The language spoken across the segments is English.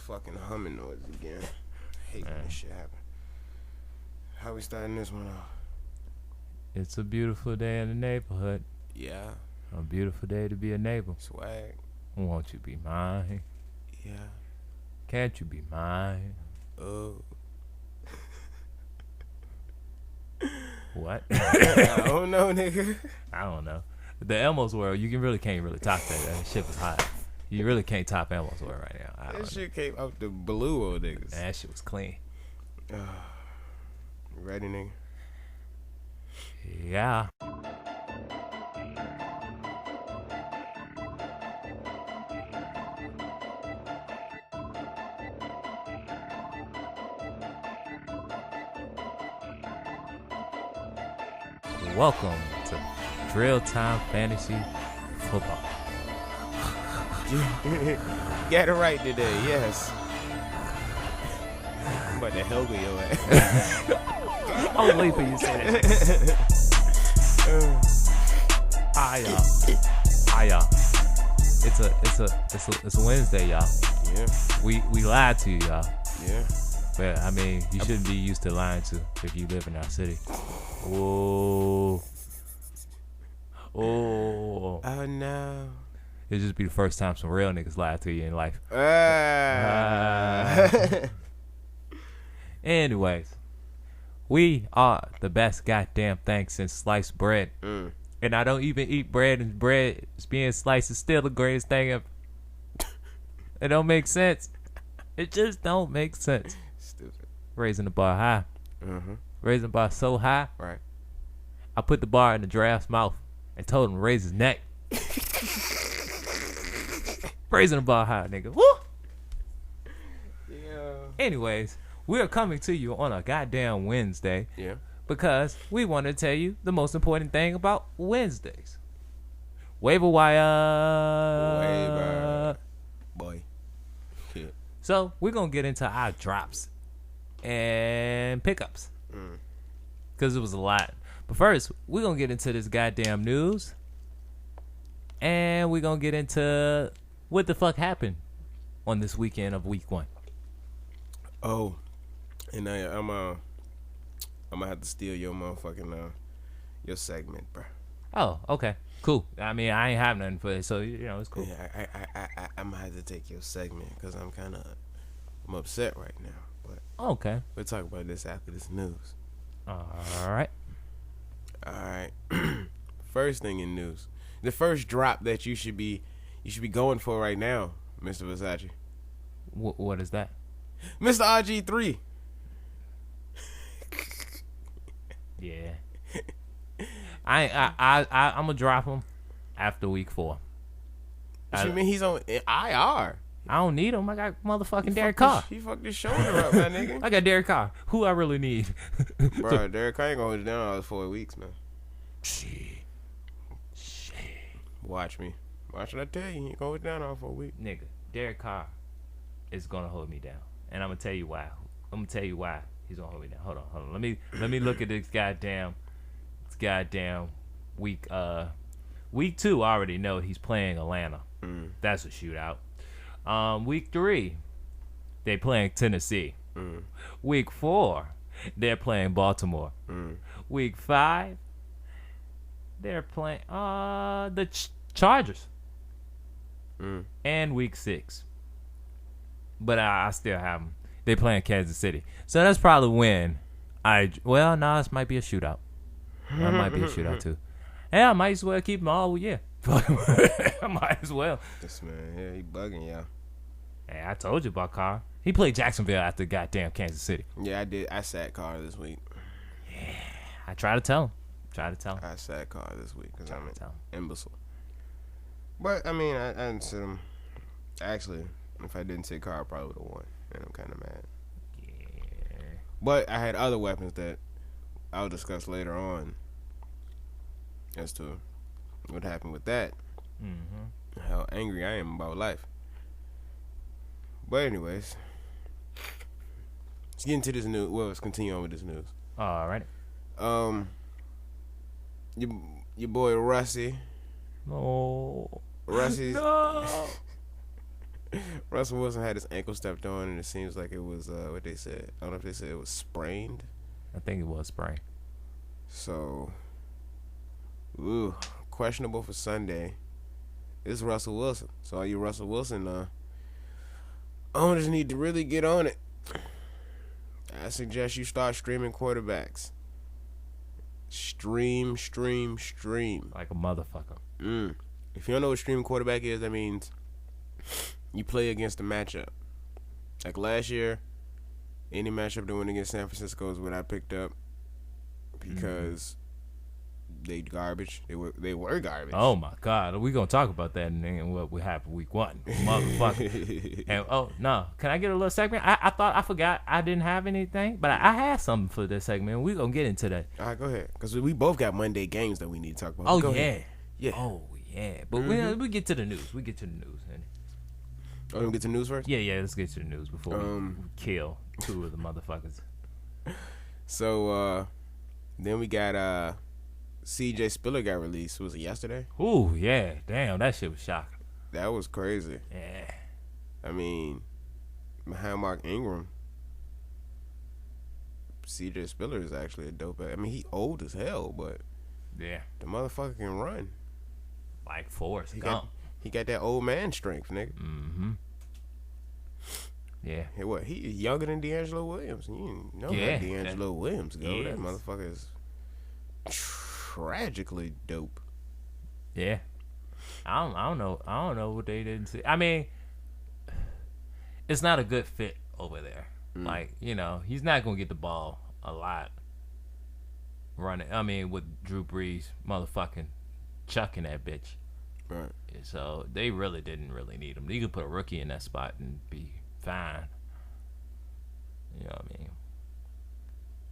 fucking humming noise again. I hate when this shit happen. How we starting this one off? It's a beautiful day in the neighborhood. Yeah. A beautiful day to be a neighbor. Swag. Won't you be mine? Yeah. Can't you be mine? Oh. What? I don't know, nigga. I don't know. The Elmo's world, you can't really top that. That shit was hot. You really can't top Elmo's world right now. That shit came out the blue, old niggas. That shit was clean. Ready, nigga? Yeah. Welcome to Drill Time Fantasy Football. Got it right today, yes. I'm about to help your ass. I was waiting for you to say that. Hi y'all. It's a Wednesday, y'all. Yeah. We lied to you, y'all. Yeah. But I mean, you shouldn't be used to lying to if you live in our city. Oh no. It'll just be the first time some real niggas lied to you in life. Anyways, we are the best goddamn thing since sliced bread. And I don't even eat bread, and bread being sliced is still the greatest thing ever. It don't make sense. It just don't make sense. Stupid. Raising the bar high. Raising the bar so high. Right. I put the bar in the giraffe's mouth and told him to raise his neck. Raising the bar high, nigga. Woo! Yeah. Anyways, we are coming to you on a goddamn Wednesday. Yeah. Because we want to tell you the most important thing about Wednesdays. Waiver wire. Waiver. Boy. Shit. So, we're going to get into our drops and pickups. Because it was a lot. But first, we're going to get into this goddamn news. And we're going to get into what the fuck happened on this weekend of week 1. Oh. And I'm gonna have to steal your motherfucking your segment, bro. Oh, okay. Cool. I mean, I ain't have nothing for it, so, it's cool. Yeah, I'm gonna have to take your segment because I'm upset right now. But Okay. we'll talk about this after this news. All right. First thing in news, the first drop that you should be going for right now, Mr. Versace. What is that? Mr. RG3. Yeah. I'm gonna drop him after week 4. What you mean he's on IR? I don't need him. I got motherfucking Derek Carr. He fucked his shoulder up, my nigga. I got Derek Carr. Who I really need. Bro, Derek Carr ain't gonna hold it down all 4 weeks, man. Shit. Watch me. Watch what I tell you. He ain't gonna hold it down all 4 weeks. Nigga, Derek Carr is gonna hold me down. And I'm gonna tell you why. He's gonna hold me down. Hold on. Let me look at this goddamn week. Week 2, I already know he's playing Atlanta. That's a shootout. Week 3, they playing Tennessee. Week 4, they're playing Baltimore. Week 5, they're playing the Chargers. And week 6, but I still have them. They playing Kansas City, so that's probably when this might be a shootout. That might be a shootout too. Yeah, I might as well keep them all year. I might as well. This man, yeah, he bugging y'all. Hey, I told you about Carr. He played Jacksonville after goddamn Kansas City. Yeah, I did. I sat Carr this week. Yeah, I try to tell him. I sat Carr this week because I'm an imbecile. But I mean, I didn't sit him. Actually, if I didn't sit Carr, I probably would have won, and I'm kind of mad. Yeah. But I had other weapons that I'll discuss later on as to what happened with that. How angry I am about life. But anyways, let's get into this news. Well, let's continue on with this news. All right. Your boy Russie. Oh. Russie's. No. Russell Wilson had his ankle stepped on, and it seems like it was what they said. I don't know if they said it was sprained. I think it was sprained. So, questionable for Sunday. It's Russell Wilson. So all you Russell Wilson owners need to really get on it. I suggest you start streaming quarterbacks. Stream. Like a motherfucker. If you don't know what streaming quarterback is, that means you play against the matchup. Like last year, any matchup that went against San Francisco is what I picked up because they garbage. They were garbage. Oh my God, we gonna talk about that in what we have week 1, motherfucker. And no, can I get a little segment? I forgot I didn't have anything, but I had something for this segment. We gonna get into that. All right, go ahead, because we both got Monday games that we need to talk about. Oh go yeah, ahead. yeah. Oh yeah. But we get to the news. We get to the news. Oh, we get to the news first. Yeah. Let's get to the news before we kill 2 of the motherfuckers. So then we got CJ Spiller got released. Was it yesterday? Ooh, yeah. Damn, that shit was shocking. That was crazy. Yeah. I mean, behind Mark Ingram, CJ Spiller is actually a dope. I mean, he old as hell, but yeah, the motherfucker can run. Like Forrest Gump. He got that old man strength, nigga. Mm-hmm. Yeah. Hey, what? He is younger than D'Angelo Williams. You know how D'Angelo Williams go. That motherfucker is tragically dope. Yeah. I don't know what they didn't see. I mean, it's not a good fit over there. Like, he's not gonna get the ball a lot running. I mean, with Drew Brees motherfucking chucking that bitch. Right. So they really didn't need him. You could put a rookie in that spot and be fine. You know what I mean?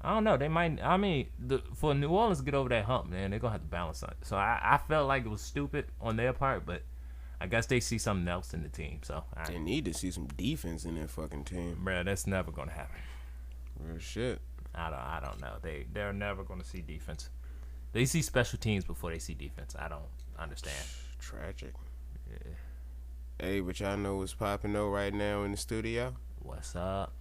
I don't know. They might. I mean, for New Orleans to get over that hump, man, they're gonna have to balance on it. So I felt like it was stupid on their part, but I guess they see something else in the team. So they need to see some defense in their fucking team, bro. That's never gonna happen. Real shit. I don't know. They're never gonna see defense. They see special teams before they see defense. I don't understand. Tragic. Yeah. Hey, but y'all know what's popping though right now in the studio? What's up?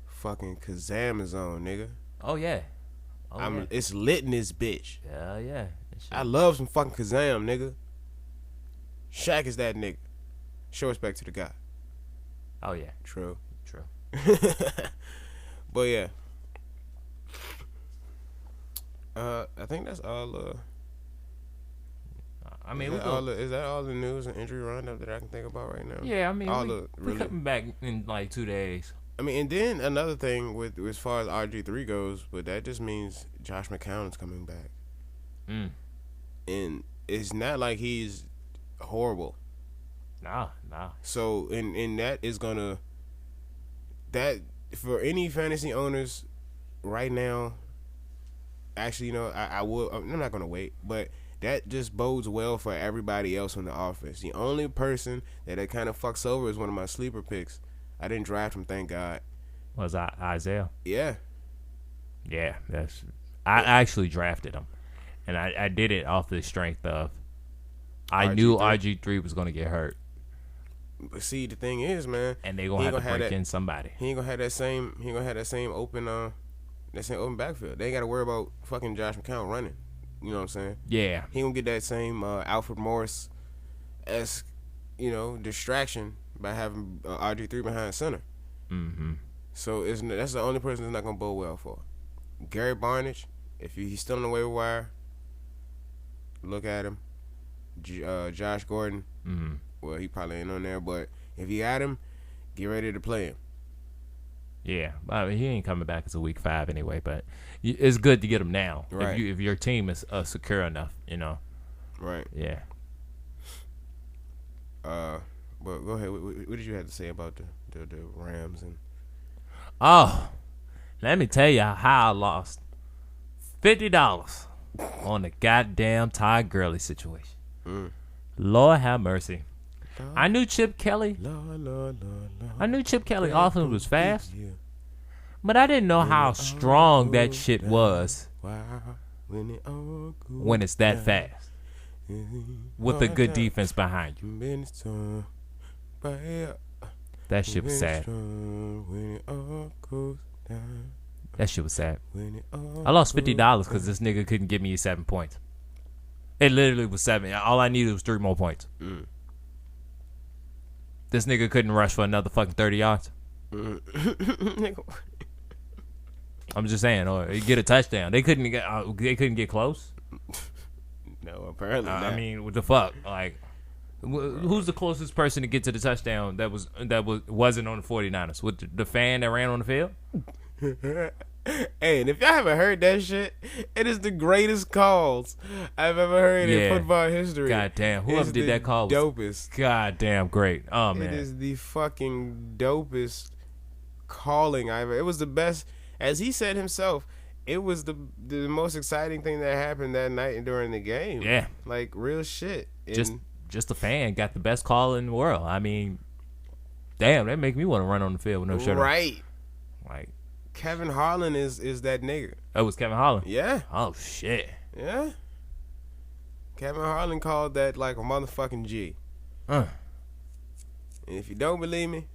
Fucking Kazam is on, nigga. Oh yeah. It's lit in this bitch. Yeah. I love some fucking Kazam, nigga. Shaq is that nigga. Show respect to the guy. Oh yeah. True. But yeah. I think that's all. I mean, is that all the news and injury roundup that I can think about right now? Yeah, I mean, we're coming back in like 2 days. I mean, and then another thing with as far as RG3 goes, but that just means Josh McCown is coming back. And it's not like he's horrible. Nah. So, and that is gonna, that for any fantasy owners right now. Actually, I'm not gonna wait, but that just bodes well for everybody else on the offense. The only person that kind of fucks over is one of my sleeper picks. I didn't draft him, thank God. Was Isaiah? Yeah. Yeah, I actually drafted him, and I did it off the strength of I knew RG3 was going to get hurt. But see, the thing is, man, and they gonna have to break in somebody. He ain't gonna have that same. He ain't gonna have that same open backfield. They ain't got to worry about fucking Josh McCown running. You know what I'm saying? Yeah. He gonna get that same Alfred Morris-esque, distraction by having RG3 behind center. Mm-hmm. So that's the only person that's not gonna bode well for. Gary Barnidge, if he's still on the waiver wire, look at him. Josh Gordon, well, he probably ain't on there, but if you got him, get ready to play him. Yeah, I mean, he ain't coming back as a week 5 anyway, but it's good to get him now. Right. If your team is secure enough, Right. Yeah. But go ahead. What did you have to say about the Rams and? Oh, let me tell you how I lost $50 on the goddamn Ty Gurley situation. Lord have mercy. I knew Chip Kelly. I knew Chip Kelly offense was fast, but I didn't know how strong that shit was when it's that fast with a good defense behind you. right here. That shit was sad. That shit was sad. I lost $50 because this nigga couldn't give me 7 points. It literally was 7. All I needed was 3 more points. This nigga couldn't rush for another fucking 30 yards. I'm just saying, or get a touchdown. They couldn't get close. No, apparently not. I mean, what the fuck? Like, who's the closest person to get to the touchdown that wasn't on the 49ers? With the fan that ran on the field? Hey, and if y'all haven't heard that shit, it is the greatest calls I've ever heard in football history. God damn, whoever did that call was dopest. God damn great. Oh man, it is the fucking dopest calling I've ever. It was the best, as he said himself. It was the most exciting thing that happened that night and during the game. Yeah, like real shit. Just a fan got the best call in the world. I mean, damn, that make me want to run on the field with no shirt on. Right. Like Kevin Harlan is that nigga. Oh, it was Kevin Harlan? Yeah. Oh shit. Yeah. Kevin Harlan called that like a motherfucking G. And if you don't believe me,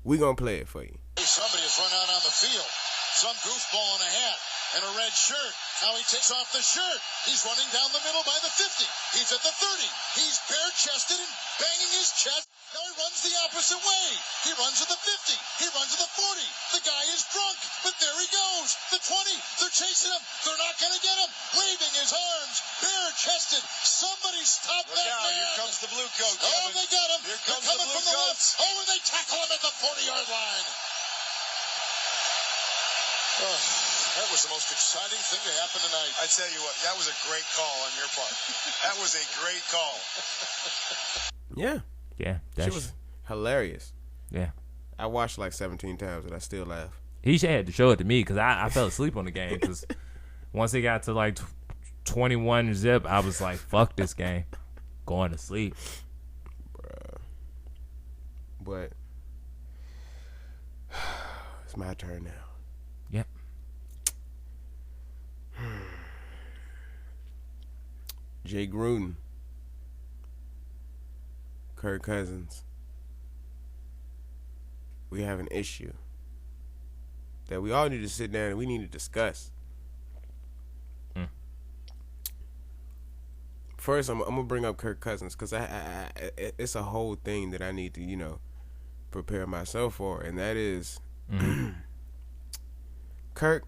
we gonna play it for you. Somebody has run out on the field. Some goofball in a hat and a red shirt. Now he takes off the shirt. He's running down the middle by the 50. He's at the 30. He's bare-chested and banging his chest. Now he runs the opposite way. He runs to the 50. He runs to the 40. The guy is drunk, but there he goes. The 20. They're chasing him. They're not going to get him. Waving his arms, bare-chested. Somebody stop that man. Here comes the blue coat. Oh, they got him. Here comes the blue coat. Oh, and they tackle him at the 40-yard line. That was the most exciting thing to happen tonight. I tell you what, that was a great call on your part. That was a great call. Yeah. Yeah. That was hilarious. Yeah. I watched like 17 times and I still laugh. He had to show it to me because I fell asleep on the game because once it got to like 21 zip, I was like, fuck this game. Going to sleep. Bruh. But it's my turn now. Yep. Jay Gruden, Kirk Cousins. We have an issue that we all need to sit down and we need to discuss. First, I'm gonna bring up Kirk Cousins because it's a whole thing that I need to prepare myself for, and that is Kirk.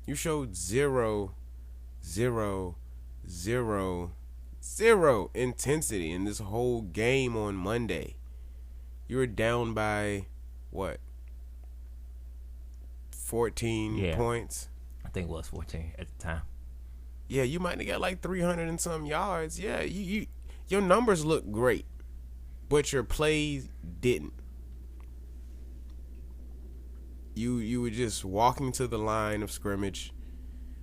You showed zero intensity in this whole game on Monday. You were down by what? 14 points. I think it was 14 at the time. Yeah, you might have got like 300 and some yards. Yeah, your numbers look great, but your plays didn't. You were just walking to the line of scrimmage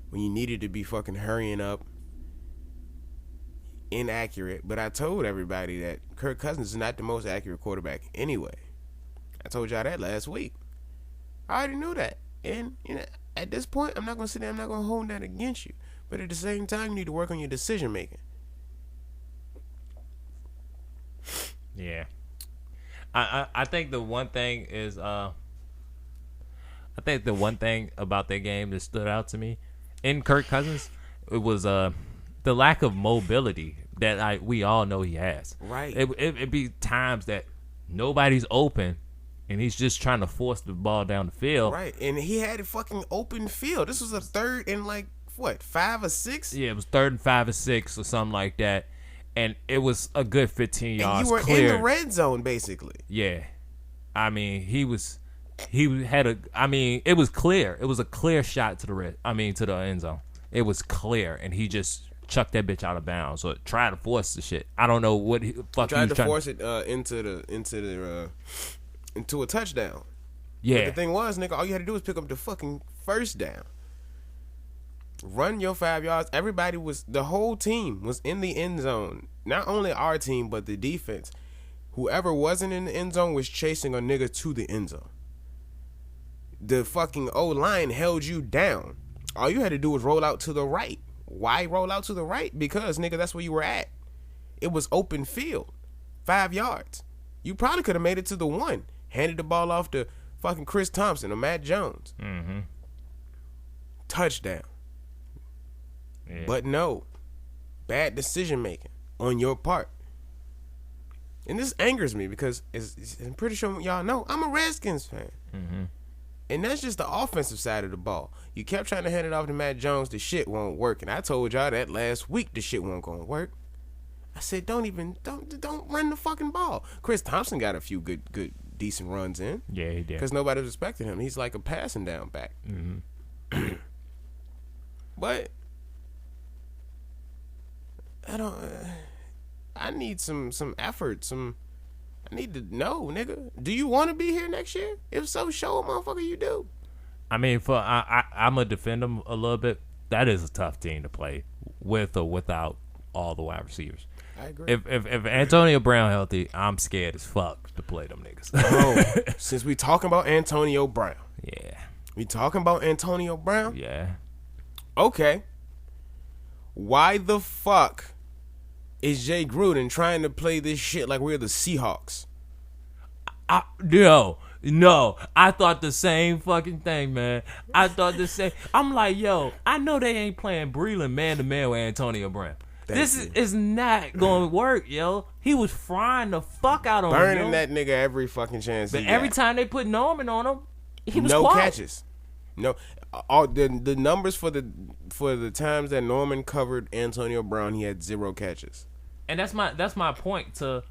when you needed to be fucking hurrying up. Inaccurate, but I told everybody that Kirk Cousins is not the most accurate quarterback anyway. I told y'all that last week. I already knew that. And at this point, I'm not going to sit there, I'm not going to hold that against you. But at the same time, you need to work on your decision making. Yeah. I think the one thing is I think the one thing about that game that stood out to me in Kirk Cousins, it was the lack of mobility that we all know he has. Right. It'd be times that nobody's open and he's just trying to force the ball down the field. Right. And he had a fucking open field. This was a third and like what, 5 or 6? Yeah, it was 3rd and 5 or 6 or something like that. And it was a good 15 yards. And you were clear. in the red zone basically. Yeah. I mean, it was clear. It was a clear shot to the end zone. It was clear, and he just chucked that bitch out of bounds or tried to force the shit. I don't know what he tried to force it into a touchdown. Yeah. But the thing was, nigga, all you had to do was pick up the fucking first down. Run your 5 yards. The whole team was in the end zone. Not only our team, but the defense. Whoever wasn't in the end zone was chasing a nigga to the end zone. The fucking O-line held you down. All you had to do was roll out to the right. Why roll out to the right? Because, nigga, that's where you were at. It was open field. 5 yards. You probably could have made it to the 1. Handed the ball off to fucking Chris Thompson or Matt Jones. Mm-hmm. Touchdown. Yeah. But no. Bad decision making on your part. And this angers me because I'm pretty sure y'all know I'm a Redskins fan. Mm-hmm. And that's just the offensive side of the ball. You kept trying to hand it off to Matt Jones. The shit won't work. And I told y'all that last week the shit won't gonna work. I said don't run the fucking ball. Chris Thompson got a few good decent runs in. Yeah, he did. Because nobody was expecting him. He's like a passing down back. Mm-hmm. But I need some effort. I need to know, nigga. Do you want to be here next year? If so, show a motherfucker you do. I mean, I'm gonna defend them a little bit. That is a tough team to play with or without all the wide receivers. I agree. If Antonio Brown healthy, I'm scared as fuck to play them niggas. Oh, since we talking about Antonio Brown. Yeah. We talking about Antonio Brown? Yeah. Okay. Why the fuck is Jay Gruden trying to play this shit like we're the Seahawks? No, I thought the same fucking thing, man. I thought the same. I'm like, yo, I know they ain't playing Breland man-to-man with Antonio Brown. This is not going to work, yo. He was frying the fuck out on him. Burning that nigga every fucking chance But he every got. time they put Norman on him, he was no quiet. catches. No, all the numbers for the times that Norman covered Antonio Brown, he had 0 catches. And that's my point to,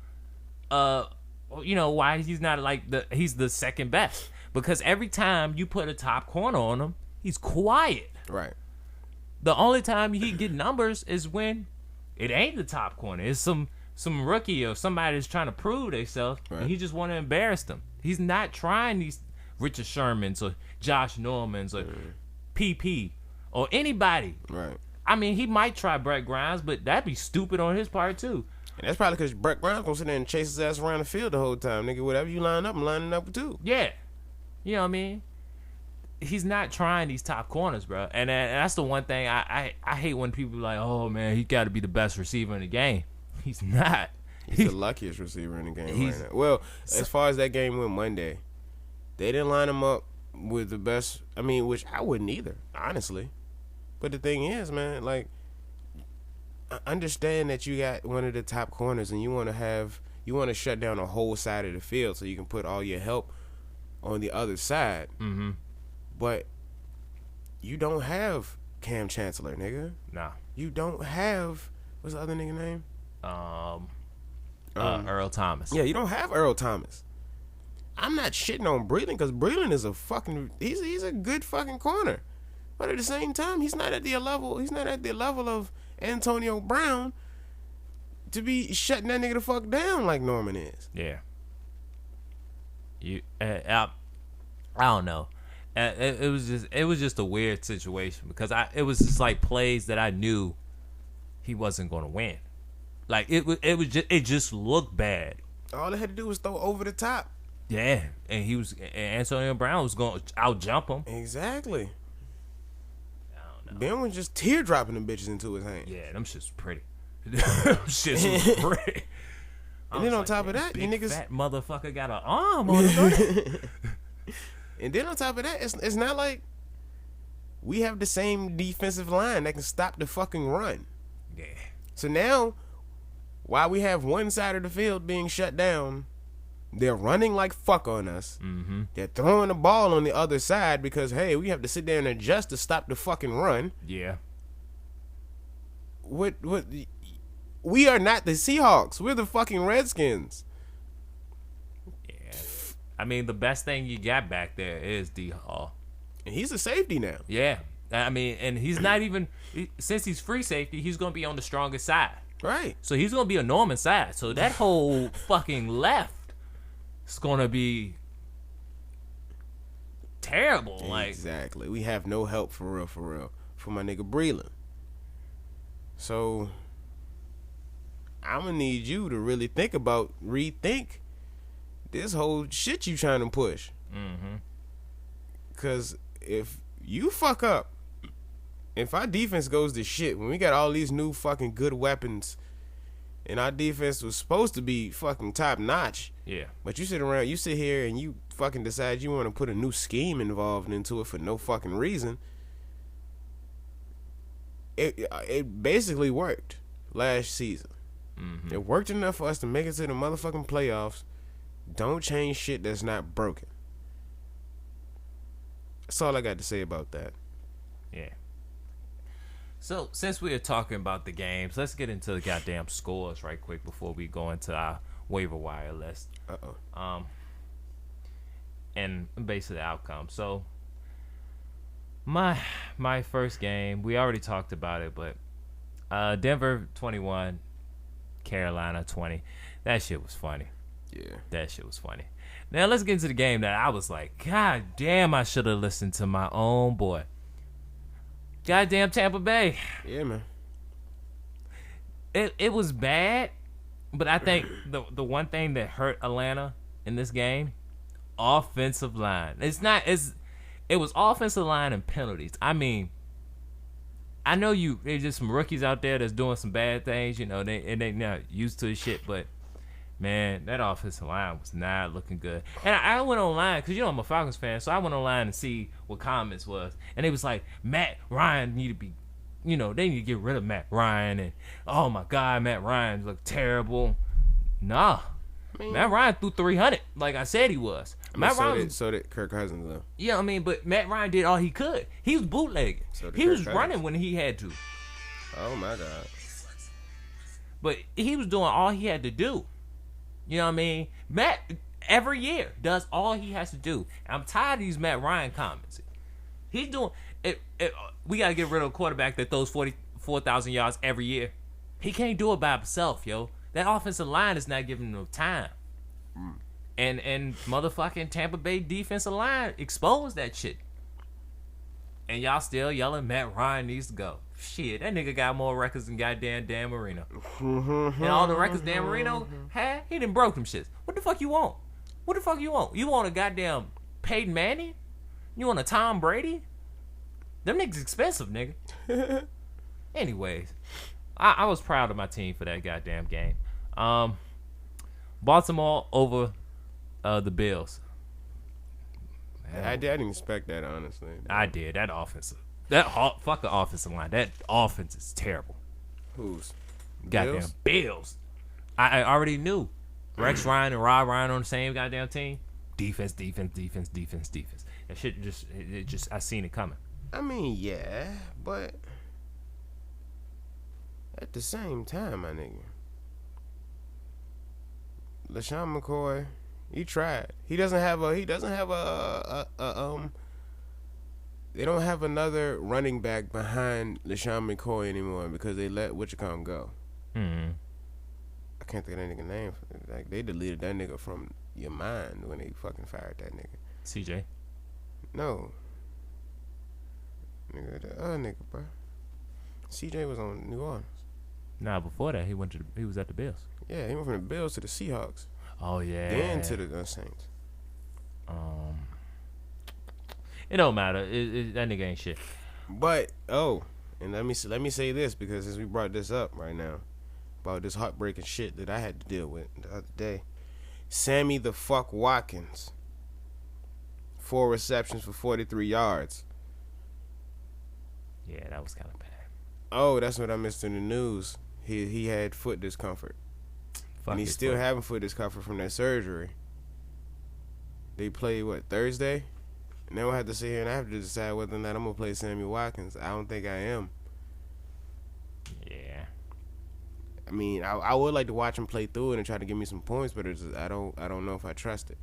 why he's not like he's the second best, because every time you put a top corner on him, he's quiet. Right. The only time he get numbers is when it ain't the top corner. It's some rookie or somebody that's trying to prove themselves, right. And he just want to embarrass them. He's not trying these Richard Shermans or Josh Normans or PP or anybody. Right. I mean, he might try Brett Grimes, but that'd be stupid on his part too. And that's probably because Brett Grimes gonna sit there and chase his ass around the field the whole time, nigga. Whatever you line up, I'm lining up with too. Yeah, you know what I mean. He's not trying these top corners, bro. And that's the one thing I hate when people are like, oh man, he got to be the best receiver in the game. He's not. He's the luckiest receiver in the game right now. Well, as far as that game went Monday, they didn't line him up with the best. I mean, which I wouldn't either, honestly. But the thing is, man, like, I understand that you got one of the top corners and you want to shut down a whole side of the field so you can put all your help on the other side. Mm-hmm. But you don't have Cam Chancellor, nigga. Nah. You don't have, what's the other nigga name? Earl Thomas. Yeah, you don't have Earl Thomas. I'm not shitting on Breland because Breland is he's a good fucking corner. But at the same time, he's not at the level of Antonio Brown to be shutting that nigga the fuck down like Norman is. Yeah. I don't know. It was just a weird situation because it was just like plays that I knew he wasn't going to win. Like it just looked bad. All they had to do was throw over the top. Yeah, and Antonio Brown was going to out jump him. Exactly. I don't know. Ben was just teardropping them bitches into his hand. Yeah, them shit's pretty. Them shit's was pretty. And then on top of that, you niggas fat motherfucker got an arm on him. And then on top of that, it's not like we have the same defensive line that can stop the fucking run. Yeah. So now, while we have one side of the field being shut down, they're running like fuck on us. Mm-hmm. They're throwing the ball on the other side because, hey, we have to sit there and adjust to stop the fucking run. Yeah. What? We are not the Seahawks. We're the fucking Redskins. Yeah. I mean, the best thing you got back there is D Hall. And he's a safety now. Yeah. I mean, and he's not even, since he's free safety, he's going to be on the strongest side. Right. So he's going to be a Norman side. So that whole fucking left is going to be terrible. Exactly. We have no help for real, for my nigga Breland. So I'm going to need you to really rethink this whole shit you trying to push. Mm-hmm. Because if you fuck up, if our defense goes to shit, when we got all these new fucking good weapons And our defense was supposed to be fucking top notch. Yeah. But you sit here and you fucking decide you want to put a new scheme involved into it for no fucking reason. It basically worked last season. Mm-hmm. It worked enough for us to make it to the motherfucking playoffs. Don't change shit that's not broken. That's all I got to say about that. Yeah. So, since we are talking about the games, let's get into the goddamn scores right quick before we go into our waiver wire list. And basically the outcome. So, my first game, we already talked about it, but Denver 21, Carolina 20. That shit was funny. Yeah. That shit was funny. Now, let's get into the game that I was like, God damn, I should have listened to my own boy. Goddamn Tampa Bay. Yeah, man. It was bad, but I think the one thing that hurt Atlanta in this game, offensive line. It was offensive line and penalties. I mean, I know there's just some rookies out there that's doing some bad things, you know, they not used to the shit, but man, that offensive line was not looking good. And I went online, because, you know, I'm a Falcons fan, so I went online and see what comments was. And it was like, Matt Ryan need to be, you know, they need to get rid of Matt Ryan. And, oh, my God, Matt Ryan looked terrible. Nah. Matt Ryan threw 300, like I said he was. So did Kirk Cousins, though. Yeah, I mean, but Matt Ryan did all he could. He was bootlegging. He was running when he had to. Oh, my God. But he was doing all he had to do. You know what I mean? Matt, every year, does all he has to do. I'm tired of these Matt Ryan comments. He's doing it. We got to get rid of a quarterback that throws 44,000 yards every year. He can't do it by himself, yo. That offensive line is not giving him no time. And motherfucking Tampa Bay defensive line exposed that shit. And y'all still yelling Matt Ryan needs to go. Shit, that nigga got more records than goddamn Dan Marino. And all the records Dan Marino had, he done broke them shits. What the fuck you want? What the fuck you want? You want a goddamn Peyton Manning? You want a Tom Brady? Them niggas expensive, nigga. Anyways, I was proud of my team for that goddamn game. Baltimore over the Bills. I didn't expect that, honestly. I did. That offensive. Fuck the offensive line. That offense is terrible. Who's? Goddamn Bills. I already knew. Rex Ryan and Rob Ryan on the same goddamn team. Defense. That shit just I seen it coming. I mean, yeah, but at the same time, my nigga, LaShawn McCoy, he tried. He doesn't have a they don't have another running back behind LaShawn McCoy anymore because they let Witchcom go. Mm-hmm. I can't think of that nigga name. Like, they deleted that nigga from your mind when they fucking fired that nigga. CJ? No. Nigga, the other nigga, bro. CJ was on New Orleans. Nah, before that, he was at the Bills. Yeah, he went from the Bills to the Seahawks. Oh, yeah. Then to the Saints. It don't matter. That nigga ain't shit. But, and let me say this, because as we brought this up right now, about this heartbreaking shit that I had to deal with the other day. Sammy the fuck Watkins. 4 receptions for 43 yards. Yeah, that was kind of bad. Oh, that's what I missed in the news. He had foot discomfort. And he's still having foot discomfort from that surgery. They play, Thursday? And then we'll have to sit here and I have to decide whether or not I'm going to play Sammy Watkins. I don't think I am. Yeah. I mean, I would like to watch him play through it and try to give me some points, but I don't know if I trust it.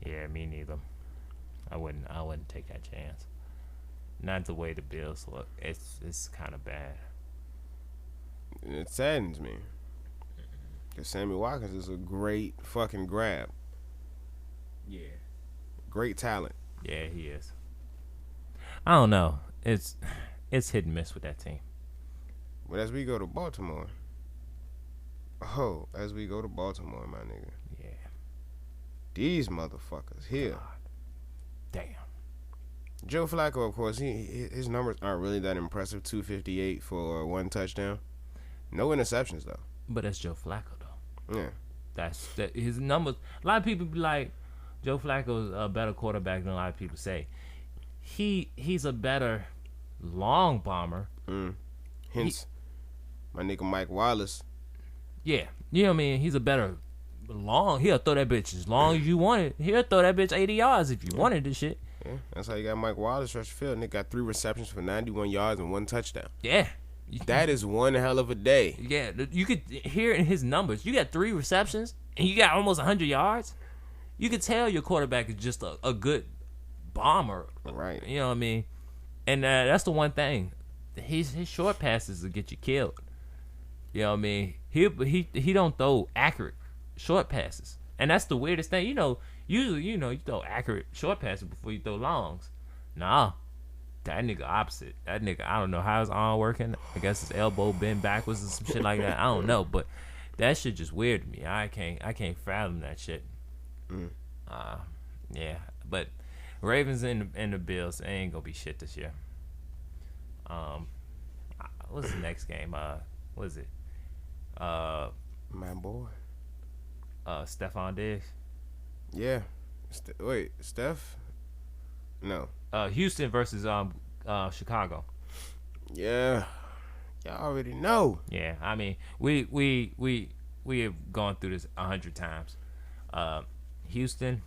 Yeah, me neither. I wouldn't take that chance. Not the way the Bills look. It's kind of bad. It saddens me. Because Sammy Watkins is a great fucking grab. Yeah. Great talent. Yeah, he is. I don't know. It's hit and miss with that team. But as we go to Baltimore. As we go to Baltimore, my nigga. Yeah. These motherfuckers here. God. Damn. Joe Flacco, of course, his numbers aren't really that impressive. 258 for 1 touchdown. No interceptions though. But that's Joe Flacco though. Yeah. That's his numbers. A lot of people be like, Joe Flacco's a better quarterback than a lot of people say. He's a better long bomber. Hence, my nigga Mike Wallace. Yeah, you know what I mean. He's a better long. He'll throw that bitch as long as you want it. He'll throw that bitch 80 yards if you wanted this shit. Yeah, that's how you got Mike Wallace rush the field. Nick got 3 receptions for 91 yards and 1 touchdown. Yeah. That is one hell of a day. Yeah, you could hear it in his numbers. You got 3 receptions and you got almost 100 yards. You could tell your quarterback is just a good bomber. Right. You know what I mean? And that's the one thing. His short passes will get you killed. You know what I mean? He don't throw accurate short passes. And that's the weirdest thing. Usually, you throw accurate short passes before you throw longs. Nah. That nigga opposite. That nigga, I don't know how his arm working. I guess his elbow bent backwards or some shit like that. I don't know, but that shit just weird to me. I can't fathom that shit. Yeah, but Ravens and the Bills, they ain't gonna be shit this year. What's the next game? What is it? My boy. Stephon Diggs. Yeah. Wait, Steph? No. Houston versus Chicago. Yeah. Y'all already know. Yeah, I mean, we have gone through this 100 times. Houston's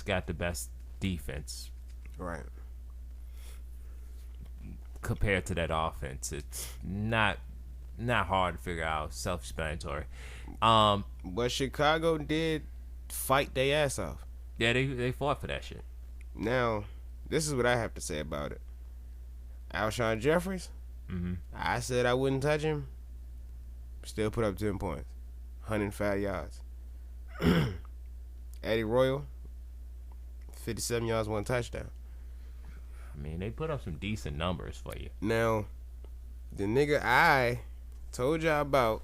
got the best defense. Right. Compared to that offense, it's not hard to figure out. Self-explanatory. But Chicago did fight their ass off. Yeah, they fought for that shit. Now, this is what I have to say about it. Alshon Jeffries, I said I wouldn't touch him. Still put up 10 points, 105 yards. Eddie Royal, 57 yards, 1 touchdown. I mean, they put up some decent numbers for you. Now, the nigga I told y'all about,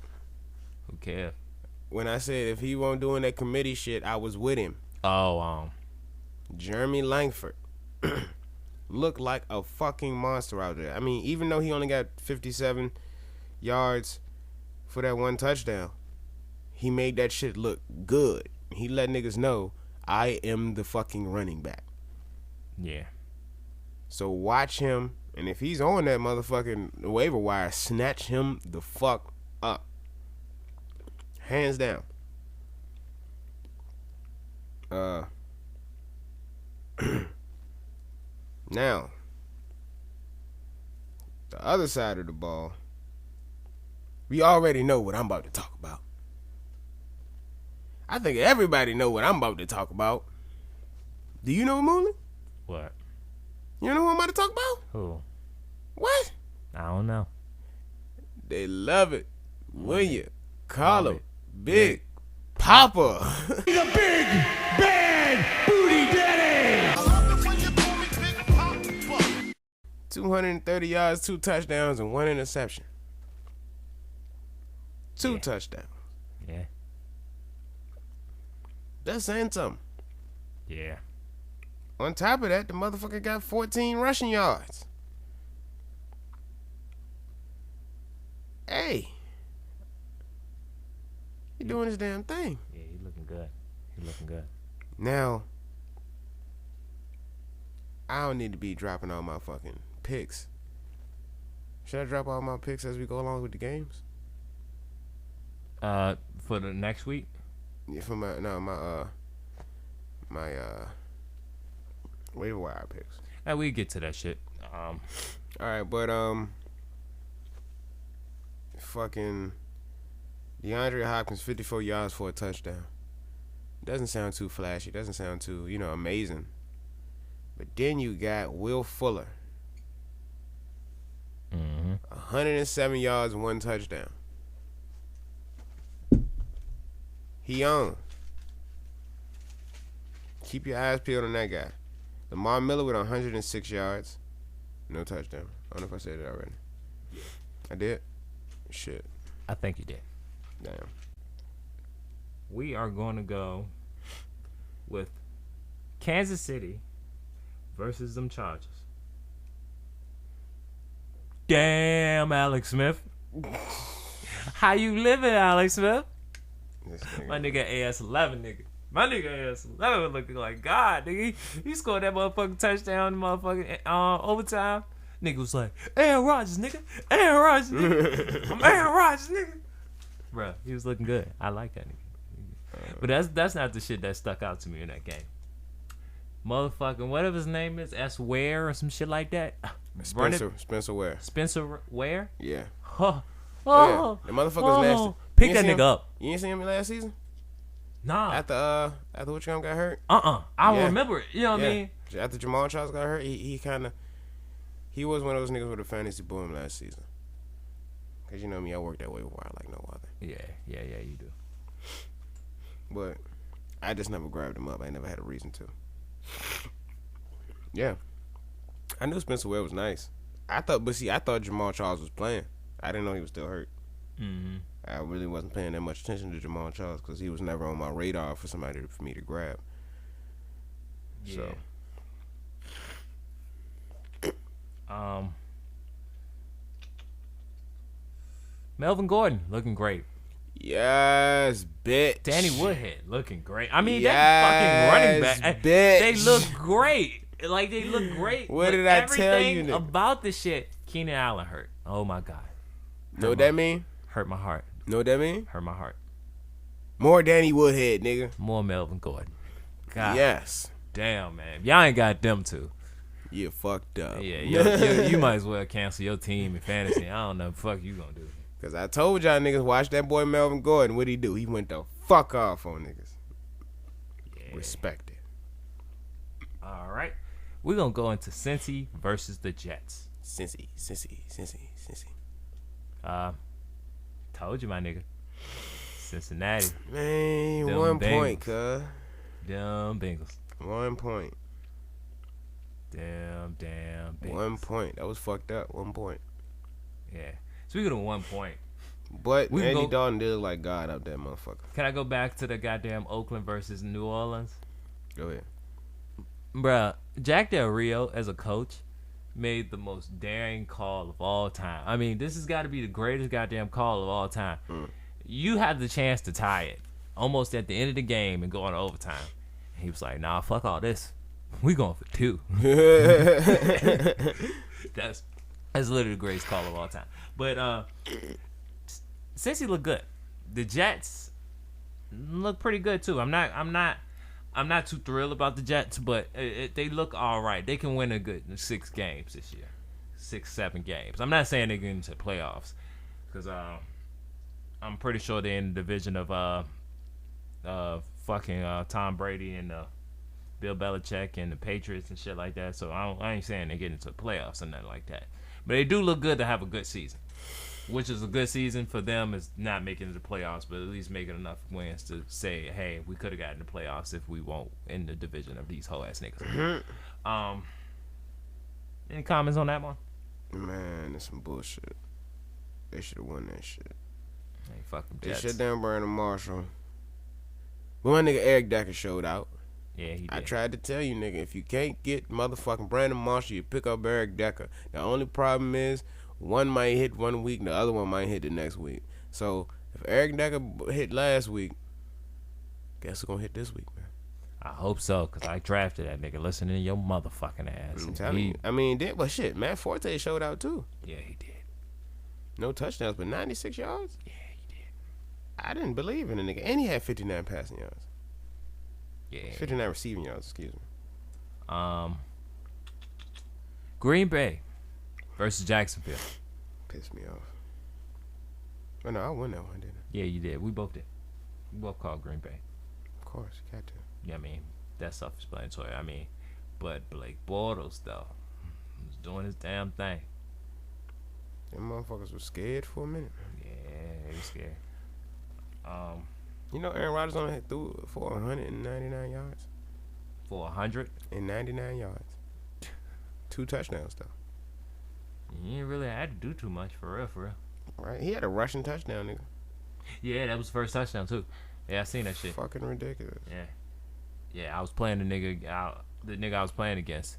Who cares? when I said if he won't doing that committee shit, I was with him. Oh, Jeremy Langford looked like a fucking monster out there. I mean, even though he only got 57 yards for that 1 touchdown, he made that shit look good. He let niggas know, I am the fucking running back. yeah. So watch him, and if he's on that motherfucking waiver wire, snatch him the fuck up. Hands down. Now, the other side of the ball, we already know what I'm about to talk about. I think everybody know what I'm about to talk about. Do you know, Mooney? What? You know who I'm about to talk about? Who? What? I don't know. They love it when you call him Big Papa. He's a big, bad booty daddy. 230 yards, 2 touchdowns, and 1 interception. 2 touchdowns. Yeah. That's saying something. Yeah. On top of that, the motherfucker got 14 rushing yards. Hey. He doing his damn thing. Yeah, he's looking good. Now, I don't need to be dropping all my fucking picks. Should I drop all my picks as we go along with the games? For the next week? Yeah, for my waiver wire picks. We get to that shit. All right, but fucking DeAndre Hopkins, 54 yards for a touchdown. Doesn't sound too flashy. Doesn't sound too, amazing. But then you got Will Fuller, 107 yards, 1 touchdown. He on. Keep your eyes peeled on that guy. Lamar Miller with 106 yards. No touchdown. I don't know if I said it already. I did? Shit. I think you did. Damn. We are going to go with Kansas City versus them Chargers. Damn, Alex Smith. How you living, Alex Smith? Nigga. My nigga AS11, nigga. My nigga AS11 looking like God, nigga. He scored that motherfucking touchdown in motherfucking overtime. Nigga was like, Aaron Rodgers, nigga. Aaron Rodgers, nigga. I'm Aaron Rodgers, nigga. Bruh, he was looking good. I like that nigga. But that's not the shit that stuck out to me in that game. Motherfucking whatever his name is, S. Ware or some shit like that. Spencer Ware. Spencer Ware? Yeah. Huh. Oh, yeah. The motherfucker's nasty. Pick that nigga up. You ain't seen him last season? Nah. After what got hurt? I remember it. You know what I mean? After Jamal Charles got hurt, he was one of those niggas with a fantasy boom last season. Cause you know me, I work that waiver wire like no other. Yeah, you do. But I just never grabbed him up. I never had a reason to. Yeah. I knew Spencer Ware was nice. I thought Jamal Charles was playing. I didn't know he was still hurt. Mm-hmm. I really wasn't paying that much attention to Jamal Charles because he was never on my radar for me to grab. Yeah. So. Melvin Gordon looking great. Yes, bitch. Danny Woodhead looking great. I mean, that fucking running back. Bitch. They look great. Like, they look great. What did I tell you? Everything about this shit, Keenan Allen hurt. Oh, my God. Know what that mean? Hurt my heart. Know what that mean? Hurt my heart. More Danny Woodhead, nigga. More Melvin Gordon. God. Yes. Damn, man. Y'all ain't got them two. You fucked up. Yeah, you might as well cancel your team in fantasy. I don't know what the fuck you gonna do. Because I told y'all niggas, watch that boy Melvin Gordon. What'd he do? He went the fuck off on niggas. Yeah. Respect it. All right. We're going to go into Cincy versus the Jets. Cincy. Told you, my nigga. Cincinnati. Man, Them 1 Bengals. point, cuz. Damn Bengals. 1 point. Damn Bengals. 1 point. That was fucked up. 1 point. Yeah. Speaking of 1 point. But Andy Dalton did look like God up that motherfucker. Can I go back to the goddamn Oakland versus New Orleans? Go ahead. Bruh, Jack Del Rio as a coach made the most daring call of all time. I mean, this has got to be the greatest goddamn call of all time. You had the chance to tie it almost at the end of the game and go on overtime. And he was like, nah, fuck all this. We going for 2. That's literally the greatest call of all time. But since he looked good, the Jets look pretty good too. I'm not too thrilled about the Jets, but they look all right. They can win a good 6 games this year, 6-7 games. I'm not saying they get into the playoffs because I'm pretty sure they're in the division of fucking Tom Brady and Bill Belichick and the Patriots and shit like that. So I ain't saying they get into the playoffs or nothing like that. But they do look good to have a good season, which is a good season for them is not making it to the playoffs, but at least making enough wins to say, hey, we could have gotten the playoffs if we won't in the division of these whole ass niggas. Any comments on that one? Man, that's some bullshit. They should have won that shit. Hey, fuck them They Jets. shut down Brandon Marshall. But my nigga Eric Decker showed out. Yeah, he did. I tried to tell you, nigga, if you can't get motherfucking Brandon Marshall, you pick up Eric Decker. The only problem is one might hit 1 week, and the other one might hit the next week. So if Eric Decker hit last week, guess who's gonna hit this week, man? I hope so, because I drafted that nigga listening to your motherfucking ass. I'm telling you. I mean, but shit, Matt Forte showed out too. Yeah, he did. No touchdowns, but 96 yards? Yeah, he did. I didn't believe in the nigga. And he had 59 passing yards. Yeah. 59 receiving yards, excuse me. Green Bay versus Jacksonville. Pissed me off. Oh, no, I won that one, didn't I? Yeah, you did. We both did. We both called Green Bay. Of course, you got to. Yeah, I mean, that's self-explanatory. I mean, but Blake Bortles, though, was doing his damn thing. Them motherfuckers were scared for a minute. Yeah, they were scared. You know Aaron Rodgers only threw for 199 yards? For 100? And 99 yards. 2 touchdowns, though. You ain't really had to do too much, for real. Right? He had a rushing touchdown, nigga. Yeah, that was the first touchdown, too. Yeah, I seen that shit. Fucking ridiculous. Yeah. Yeah, I was playing the nigga I was playing against.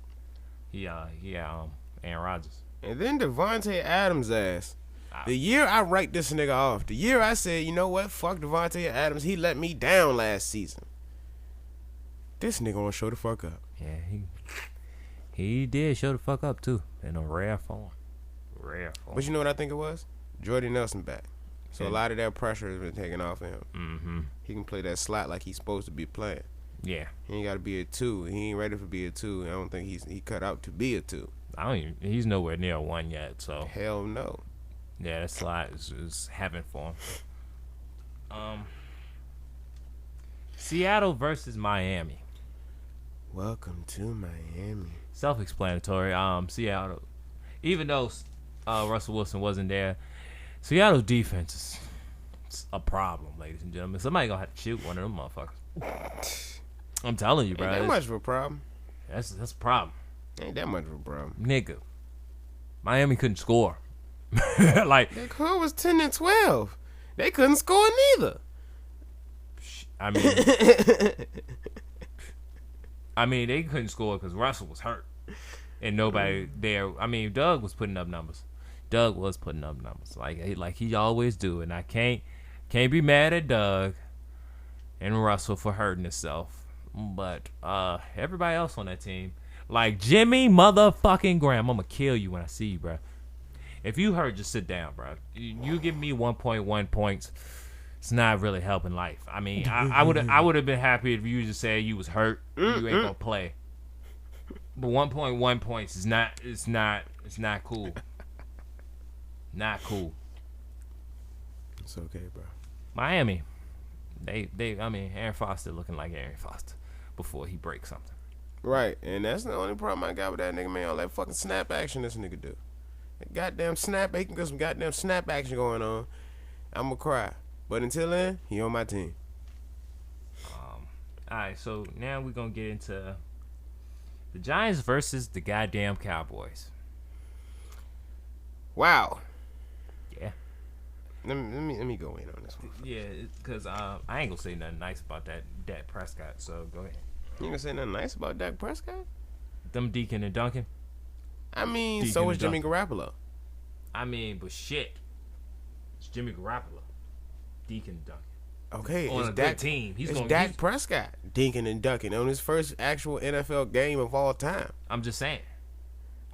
He Aaron Rodgers. And then Devontae Adams' ass. The year I write this nigga off, the year I said, you know what, fuck Devontae Adams, he let me down last season. This nigga gonna show the fuck up. Yeah, he did show the fuck up too, in a rare form. But you know what I think it was? Jordy Nelson back. So a lot of that pressure has been taken off of him. Mm-hmm. He can play that slot like he's supposed to be playing. Yeah. He ain't got to be a 2. He ain't ready for be a 2. I don't think he cut out to be a 2. He's nowhere near 1 yet, so. Hell no. Yeah, that slot is heaven for him. Seattle versus Miami. Welcome to Miami. Self-explanatory. Seattle, even though Russell Wilson wasn't there, Seattle defense is a problem, ladies and gentlemen. Somebody gonna have to shoot one of them motherfuckers. I'm telling you, bro. Ain't that much of a problem. That's a problem. Ain't that much of a problem. Nigga, Miami couldn't score. Like, their score was 10-12. They couldn't score neither. I mean, they couldn't score because Russell was hurt and nobody there. I mean, Doug was putting up numbers. Like he always do, and I can't be mad at Doug and Russell for hurting himself. But everybody else on that team, like Jimmy motherfucking Graham, I'm gonna kill you when I see you, bro. If you hurt, just sit down, bro. You give me 1.1 points. It's not really helping life. I mean, I would have been happy if you just said you was hurt, you ain't gonna play. But 1.1 points is not. It's not cool. Not cool. It's okay, bro. Miami, I mean, Aaron Foster looking like Aaron Foster before he breaks something. Right, and that's the only problem I got with that nigga, man. All that fucking snap action this nigga do. Goddamn snap, he can get some goddamn snap action going on. I'm gonna cry. But until then, he on my team. Alright, so now we're gonna get into the Giants versus the goddamn Cowboys. Wow. Yeah. Let me go in on this one. Yeah, because I ain't gonna say nothing nice about that Dak Prescott, so go ahead. You ain't gonna say nothing nice about Dak Prescott? Them Deacon and Duncan? I mean, Deacon so is and Jimmy Duncan. Garoppolo. I mean, but shit. It's Jimmy Garoppolo. Deacon and Duncan. Okay, on it's a Dak, good team. It's Dak Prescott, Deacon and Duncan on his first actual NFL game of all time. I'm just saying.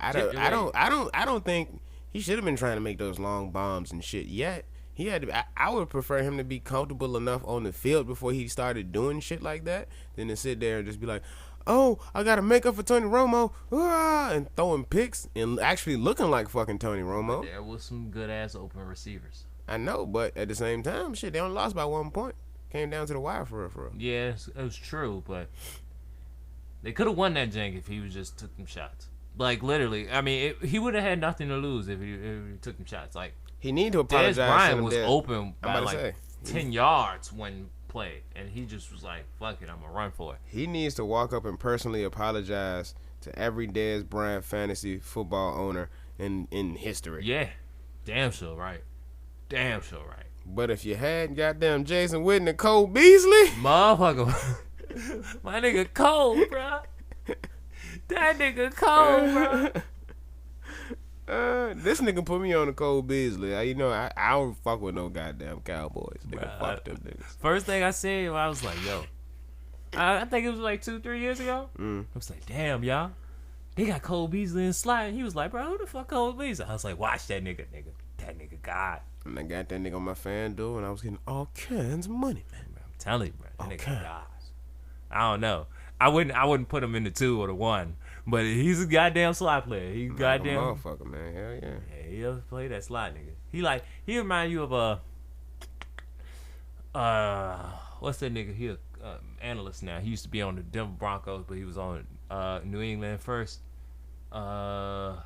I don't think he should have been trying to make those long bombs and shit yet. He had to. I would prefer him to be comfortable enough on the field before he started doing shit like that than to sit there and just be like, "Oh, I gotta make up for Tony Romo," and throwing picks and actually looking like fucking Tony Romo. But there was some good ass open receivers. I know, but at the same time, shit, they only lost by 1 point. Came down to the wire for real. Yeah, it was true, but they could have won that jank if he was just took them shots. Like, literally, I mean, he would have had nothing to lose if he took them shots. Like, he need to apologize. Dez Bryant was open by like 10 yards when played, and he just was like, fuck it, I'm going to run for it. He needs to walk up and personally apologize to every Dez Bryant fantasy football owner in history. Yeah, damn sure right. Damn sure right. But if you had goddamn Jason Witten and Cole Beasley, motherfucker, my nigga Cole, bro. That nigga Cole, bro. This nigga put me on the Cole Beasley. You know, I don't fuck with no goddamn Cowboys. Nigga, fuck them niggas. First thing I said, I was like, yo. I think it was like 2-3 years ago. I was like, damn, y'all. They got Cole Beasley in slide. And he was like, bro, who the fuck Cole Beasley? I was like, watch that nigga. That nigga God. And I got that nigga on my FanDuel, and I was getting all kinds of money, man. I'm telling you, bro. That nigga God. I don't know. I wouldn't put him in the 2 or the 1, but he's a goddamn slot player. He goddamn motherfucker, man. Hell yeah. Yeah, he ever play that slot nigga. He remind you of what's that nigga? He analyst now. He used to be on the Denver Broncos, but he was on New England first. No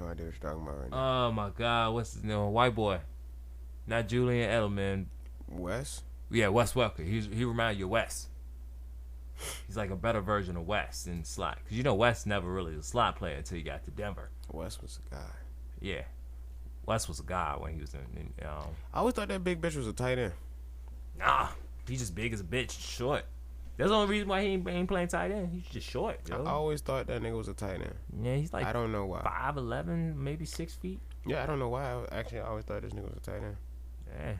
idea what you're talking about right now. Oh my God, what's his name? White boy, not Julian Edelman. Wes? Yeah, Wes Welker. He remind you of Wes. He's like a better version of Wes in slot, because you know Wes never really was a slot player until he got to Denver. Wes was a guy. Yeah, Wes was a guy when he was in I always thought that big bitch was a tight end. Nah, he's just big as a bitch, short. That's the only reason why he ain't playing tight end. He's just short, yo. I always thought that nigga was a tight end. Yeah, he's like, I don't know why. 5'11", maybe 6 feet. Yeah, I don't know why. I always thought this nigga was a tight end. Yeah.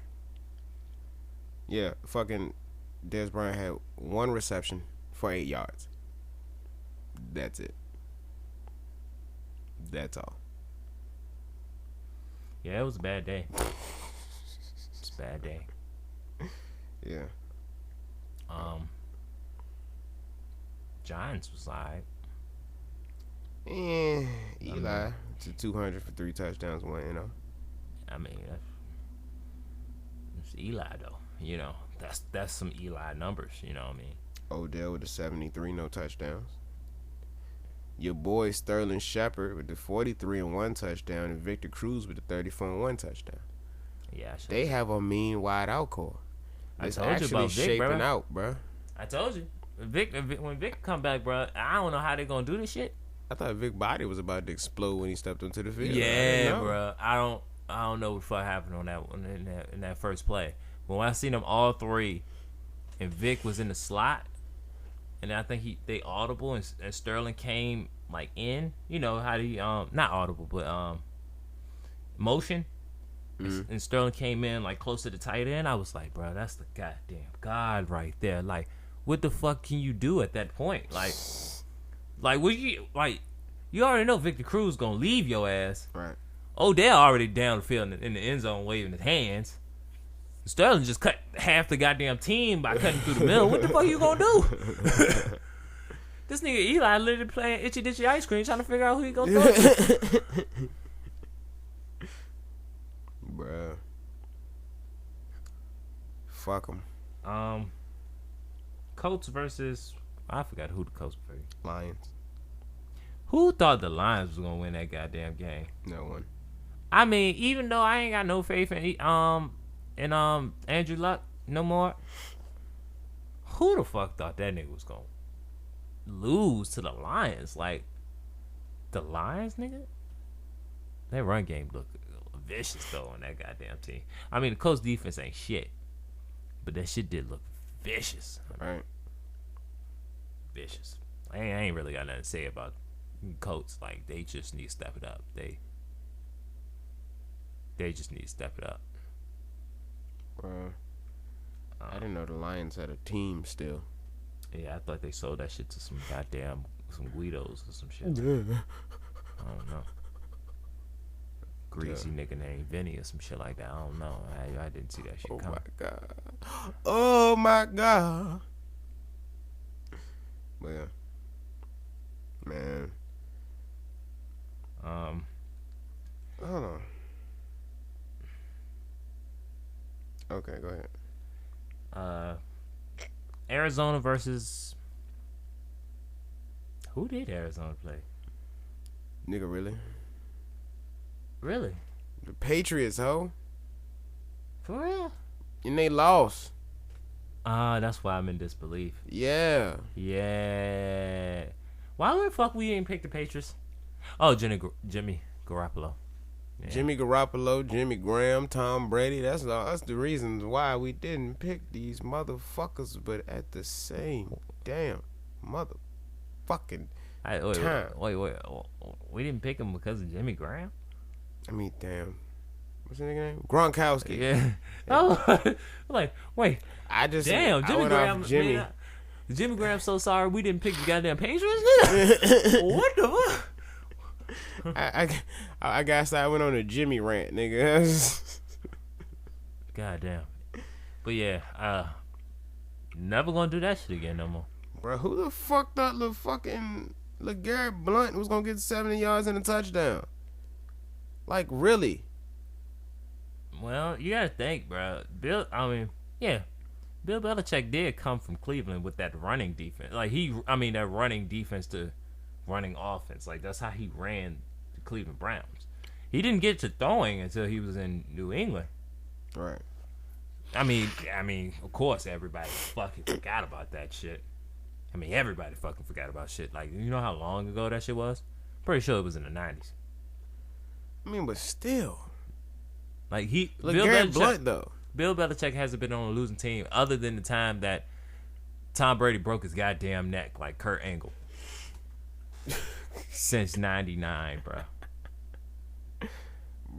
Yeah, fucking Dez Bryant had 1 reception for 8 yards. That's it. That's all. Yeah, it was a bad day. It's a bad day. Yeah. Giants was alright. Eli to 200 for 3 touchdowns, 1, you know. I mean, that's Eli though. You know, that's some Eli numbers. You know what I mean? Odell with the 73, no touchdowns. Your boy Sterling Shepard with the 43 and 1 touchdown, and Victor Cruz with the 34 and 1 touchdown. Yeah, they have a mean wide out core. It's actually shaping out, bro. I told you, when Vic come back, bro, I don't know how they gonna do this shit. I thought Vic's body was about to explode when he stepped onto the field. Yeah, bro. I don't know what the fuck happened on that one in that first play. But when I seen them all 3, and Vic was in the slot, and I think they audible and Sterling came like in. You know how he not audible but motion. Mm-hmm. And Sterling came in like close to the tight end. I was like, bro, that's the goddamn God right there. Like, what the fuck can you do at that point? Like you already know Victor Cruz gonna leave your ass. Right. Odell already down the field in the end zone waving his hands. Sterling just cut half the goddamn team by cutting through the middle. What the fuck you gonna do? This nigga Eli literally playing itchy ditchy ice cream, trying to figure out who he gonna throw it to. Bruh. Fuck him. Colts versus, I forgot who the Colts were. Lions. Who thought the Lions was gonna win that goddamn game? No one. I mean, even though I ain't got no faith in Andrew Luck no more, who the fuck thought that nigga was gonna lose to the Lions? Like, the Lions, nigga? That run game looked vicious though on that goddamn team. I mean, the Colts defense ain't shit, but that shit did look vicious. Right. Vicious. I ain't really got nothing to say about Colts. Like, they just need to step it up. They just need to step it up. Bro, I didn't know the Lions had a team still. Yeah, I thought they sold that shit to some Guidos or some shit. I don't know. Greasy nigga named Vinny or some shit like that. I don't know. I didn't see that shit coming. Oh my god. But yeah. Man. Hold on. Okay, go ahead. Arizona versus, who did Arizona play? Nigga, really? Really? The Patriots, ho. For real? And they lost. That's why I'm in disbelief. Yeah. Yeah. Why the fuck we didn't pick the Patriots? Oh, Jimmy Garoppolo. Yeah. Jimmy Garoppolo, Jimmy Graham, Tom Brady. That's the reasons why we didn't pick these motherfuckers. But at the same damn motherfucking time. Wait. We didn't pick him because of Jimmy Graham? I mean, damn. What's his name? Gronkowski. Yeah. Oh, like, wait. Jimmy Graham. Jimmy. Man, Jimmy Graham's so sorry we didn't pick the goddamn Patriots, nigga. What the fuck? I guess I went on a Jimmy rant, nigga. Goddamn. But yeah, never gonna do that shit again no more. Bro, who the fuck thought LeGarrette Blount was gonna get 70 yards and a touchdown? Like, really? Well, you gotta think, bro. Bill Belichick did come from Cleveland with that running defense. Like, that running defense to running offense. Like, that's how he ran the Cleveland Browns. He didn't get to throwing until he was in New England. Right. I mean, of course, everybody fucking forgot about that shit. I mean, everybody fucking forgot about shit. Like, you know how long ago that shit was? Pretty sure it was in the 90s. I mean, but still. Like, LeGarrette Blount, though. Bill Belichick hasn't been on a losing team other than the time that Tom Brady broke his goddamn neck like Kurt Angle. Since 99, bro.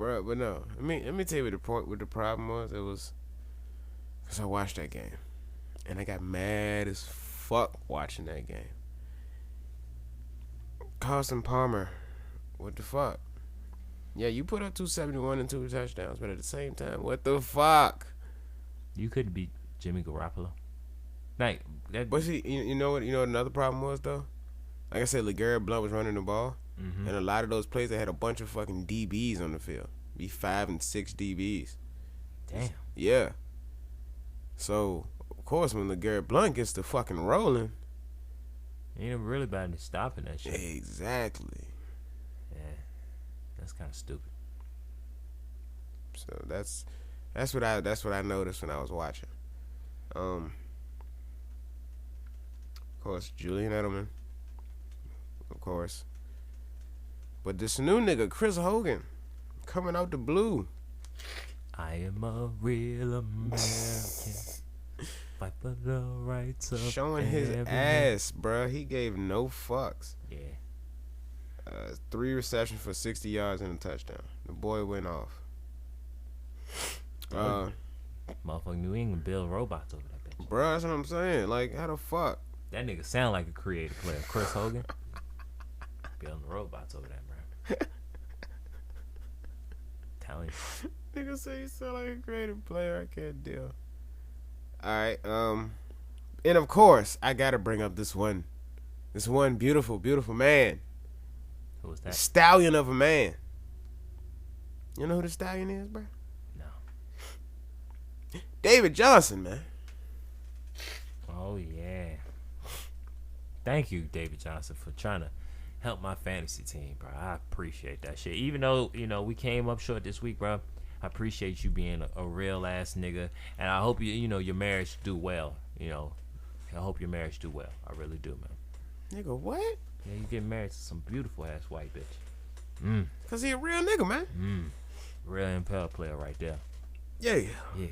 bro. But no, let me tell you what the problem was. It was because I watched that game, and I got mad as fuck watching that game. Carson Palmer, what the fuck? Yeah, you put up 271 and 2 touchdowns, but at the same time, what the fuck? You couldn't beat Jimmy Garoppolo. Like that. But see, you know what? You know what another problem was though. Like I said, LeGarrette Blount was running the ball, and a lot of those plays they had a bunch of fucking DBs on the field. Be 5 and 6 DBs. Damn. Yeah. So of course, when LeGarrette Blount gets to fucking rolling, ain't really bad at stopping that shit. Exactly. Yeah, that's kind of stupid. So that's what I noticed when I was watching. Of course, Julian Edelman. Of course. But this new nigga, Chris Hogan, coming out the blue. I am a real American. Fight for the rights of showing his ass, bruh. He gave no fucks. Yeah. 3 receptions for 60 yards and a touchdown. The boy went off. Motherfucking New England build robots over that bitch. Bruh, that's what I'm saying. Like, how the fuck? That nigga sound like a creative player. Chris Hogan. Building robots over that, bro. Telling you. Nigga say you sound like a creative player. I can't deal. Alright, and of course, I gotta bring up this one beautiful, beautiful man. Who was that? Stallion of a man. You know who the Stallion is, bro? No. David Johnson, man. Oh, yeah. Thank you, David Johnson, for trying to help my fantasy team, bro. I appreciate that shit. Even though, we came up short this week, bro. I appreciate you being a real ass nigga, and I hope your marriage do well. I hope your marriage do well. I really do, man. Nigga, what? Yeah, you get married to some beautiful ass white bitch. Cause he a real nigga, man. Real Impel player right there. Yeah. Yeah.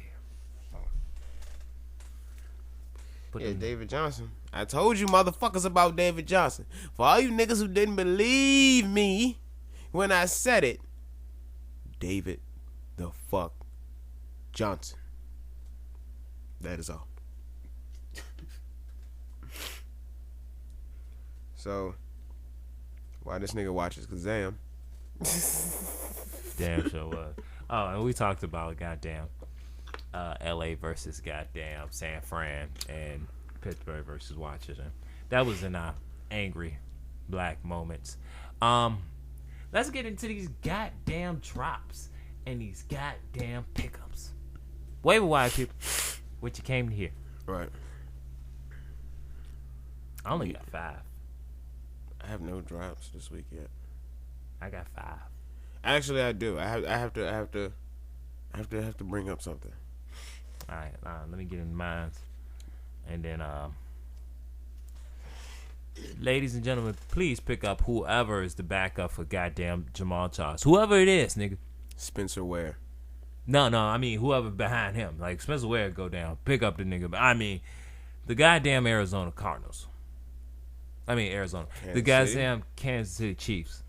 David Johnson. I told you motherfuckers about David Johnson. For all you niggas who didn't believe me when I said it, David the fuck Johnson. That is all. So, why this nigga watches Kazam? Damn sure was. Oh, and we talked about goddamn LA versus goddamn San Fran and Pittsburgh versus Washington. That was in our angry black moments. Let's get into these goddamn drops and these goddamn pickups. Waiver wire people, what you came to hear. Right. I only got 5. I have no drops this week yet. I got 5. Actually, I do. I have to bring up something. All right, let me get in mine, and then ladies and gentlemen, please pick up whoever is the backup for goddamn Jamal Charles. Whoever it is, nigga. Spencer Ware. No, I mean whoever behind him. Like Spencer Ware go down. Pick up the nigga. I mean the goddamn Arizona Cardinals. Arizona. The goddamn Kansas City Chiefs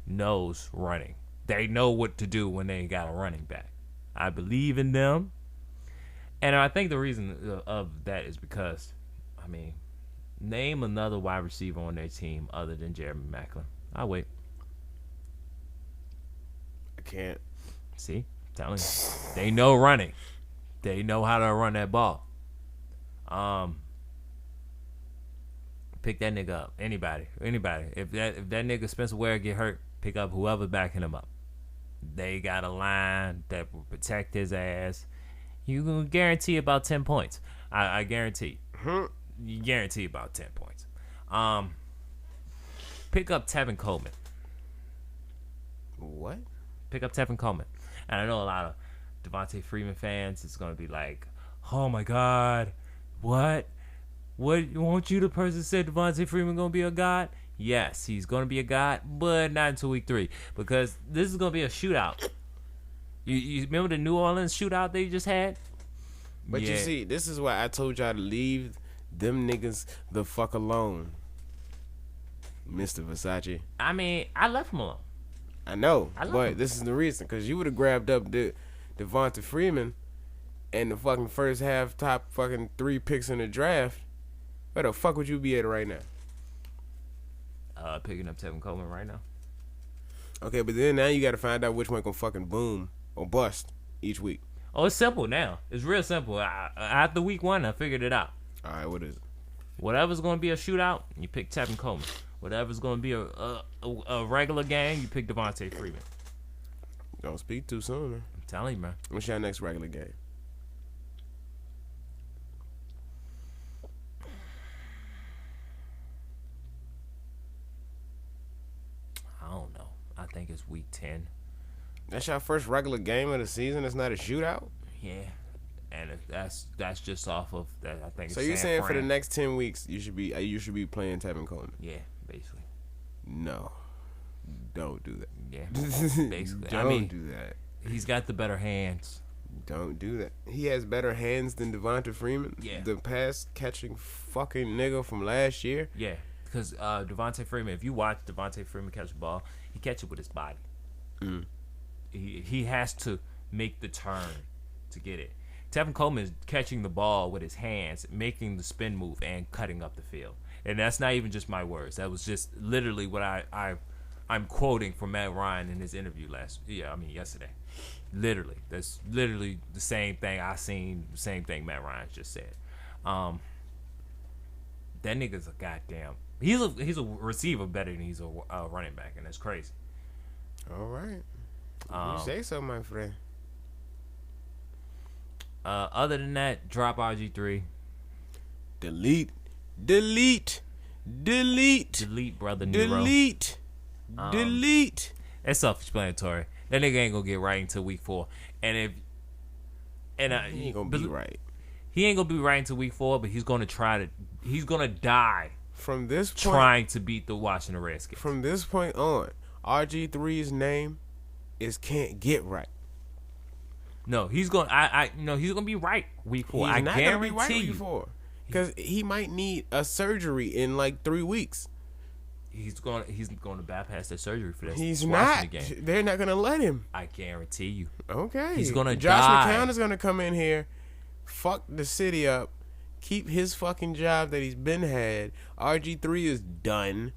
knows running. They know what to do when they got a running back. I believe in them. And I think the reason of that is because, name another wide receiver on their team other than Jeremy Maclin. I'll wait. I can't. See? I'm telling you. They know running. They know how to run that ball. Pick that nigga up. Anybody. If that nigga Spencer Ware get hurt, pick up whoever backing him up. They got a line that will protect his ass. You can guarantee about 10 points. I guarantee. You guarantee about 10 points. Pick up Tevin Coleman. What? Pick up Tevin Coleman. And I know a lot of Devontae Freeman fans is going to be like, oh my God, what? Won't you the person that said Devontae Freeman going to be a god? Yes, he's going to be a god, but not until week 3. Because this is going to be a shootout. You remember the New Orleans shootout they just had? But you see, this is why I told y'all to leave them niggas the fuck alone, Mr. Versace. I left him alone. I know, but him. this is the reason. Because you would have grabbed up Devonta Freeman and the fucking first half top fucking 3 picks in the draft. Where the fuck would you be at right now? Picking up Tevin Coleman right now. Okay, but then now you got to find out which one gonna fucking boom or bust each week. Oh, it's simple now. It's real simple. After week 1, I figured it out. All right, what is it? Whatever's going to be a shootout, you pick Tevin Coleman. Whatever's going to be a regular game, you pick Devontae Freeman. Don't speak too soon, man. I'm telling you, man. What's your next regular game? I don't know. I think it's week 10. That's your first regular game of the season. It's not a shootout. Yeah, and that's just off of that. I think. So it's you're San saying Fran. for the next 10 weeks you should be playing Tevin Coleman? Yeah, basically. No, don't do that. Yeah, basically. Don't do that. He's got the better hands. Don't do that. He has better hands than Devonta Freeman. Yeah. The pass catching fucking nigga from last year. Yeah, because Devontae Freeman. If you watch Devontae Freeman catch the ball, he catch it with his body. He has to make the turn to get it. Tevin Coleman is catching the ball with his hands, making the spin move, and cutting up the field. And that's not even just my words. That was just literally what I'm quoting from Matt Ryan in his interview yesterday. Literally. That's literally the same thing I seen, the same thing Matt Ryan just said. That nigga's a goddamn... He's a receiver better than he's a running back, and that's crazy. All right. You say so, my friend. Other than that, drop RG3. Delete, brother Nero. Delete. That's self-explanatory. That nigga ain't gonna get right until week 4. He ain't gonna be right. He ain't gonna be right until week 4, but he's gonna die from this point, trying to beat the Washington Redskins. From this point on, RG3's name is can't get right. No, he's gonna. He's gonna be right week 4. He's I not guarantee gonna be right you. week 4 because he might need a surgery in like 3 weeks. He's going to bypass that surgery for this. He's Washington not. Game. They're not gonna let him. I guarantee you. Okay. He's gonna Josh die. McCown is gonna come in here, fuck the city up, keep his fucking job that he's been had. RG3 is done.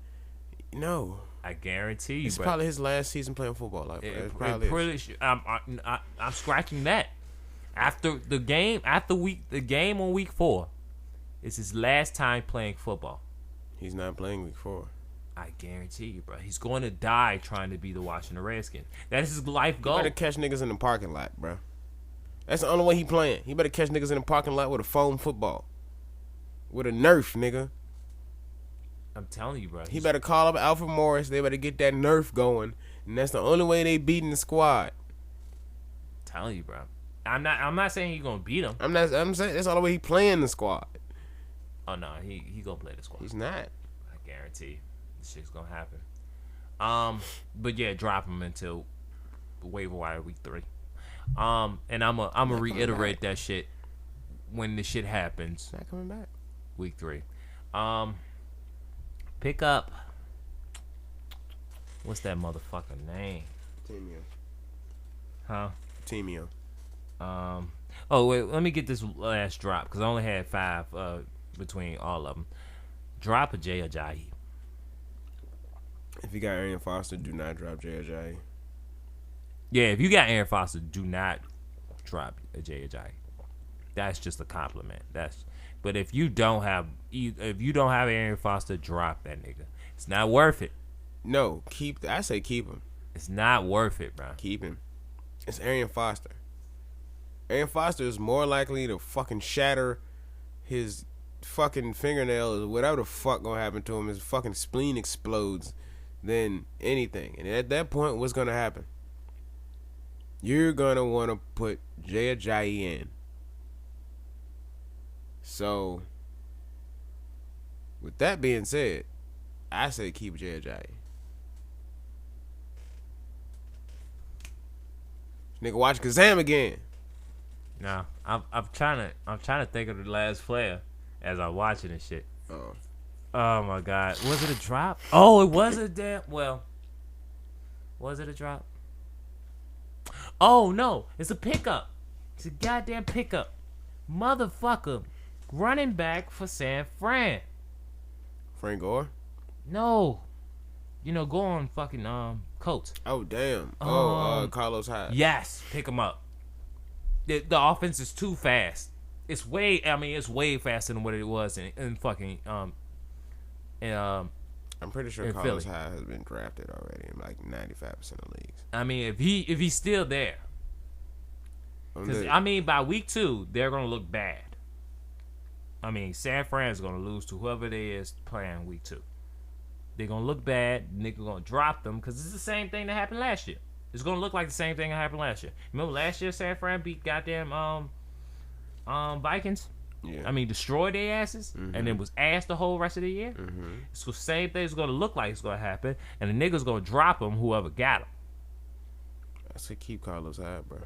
No. I guarantee you. It's probably his last season playing football. Like, I'm scratching that. After the game on week 4, it's his last time playing football. He's not playing week 4. I guarantee you, bro. He's going to die trying to be the Washington Redskins. That is his life goal. He better catch niggas in the parking lot, bro. That's the only way he playing. He better catch niggas in the parking lot with a foam football. With a Nerf, nigga. I'm telling you, bro. He better call up Alfred Morris. They better get that Nerf going. And that's the only way they beating the squad. I'm telling you, bro. I'm not saying he's going to beat him. I'm saying that's the only way he playing the squad. Oh, no. He going to play the squad. He's not. I guarantee you. This shit's going to happen. But yeah, drop him until waiver wire week 3. And I'm a reiterate that shit when the shit happens. Not coming back. Week 3. Pick up. What's that motherfucker name? Timio. Huh? Timio. Oh wait, let me get this last drop because I only had 5 between all of them. Drop a Jay Ajayi. If you got Arian Foster, do not drop Jay Ajayi. Yeah, if you got Aaron Foster, do not drop a Jay Ajayi. That's just a compliment. But if you don't have Aaron Foster, drop that nigga. It's not worth it. No, I say keep him. It's not worth it, bro. Keep him. It's Arian Foster. Arian Foster is more likely to fucking shatter his fucking fingernail or whatever the fuck gonna happen to him. His fucking spleen explodes than anything. And at that point, what's gonna happen? You're gonna want to put Jay Ajayi in. So, with that being said, I say keep Jay Ajayi. Nigga, watch Kazam again. No, I'm trying to think of the last player as I'm watching this shit. Oh. Oh my god, was it a drop? Oh, it was a damn. Well, Was it a drop? Oh, no. It's a pickup. It's a goddamn pickup. Motherfucker. Running back for San Fran. Frank Gore? No. Go on fucking Colts. Oh, damn. Carlos Hyde. Yes. Pick him up. The offense is too fast. It's way faster than what it was in fucking I'm pretty sure Carlos Hyde has been drafted already in like 95% of leagues. I mean, if he's still there, because by week 2 they're gonna look bad. I mean, San Fran is gonna lose to whoever they is playing week 2. They're gonna look bad. Nigga gonna drop them because it's the same thing that happened last year. It's gonna look like the same thing that happened last year. Remember last year San Fran beat goddamn Vikings. Yeah. I mean, destroyed their asses, and then was ass the whole rest of the year. So same thing is gonna look like it's gonna happen, and the niggas gonna drop them whoever got them. I say keep Carlos Hyde, bro.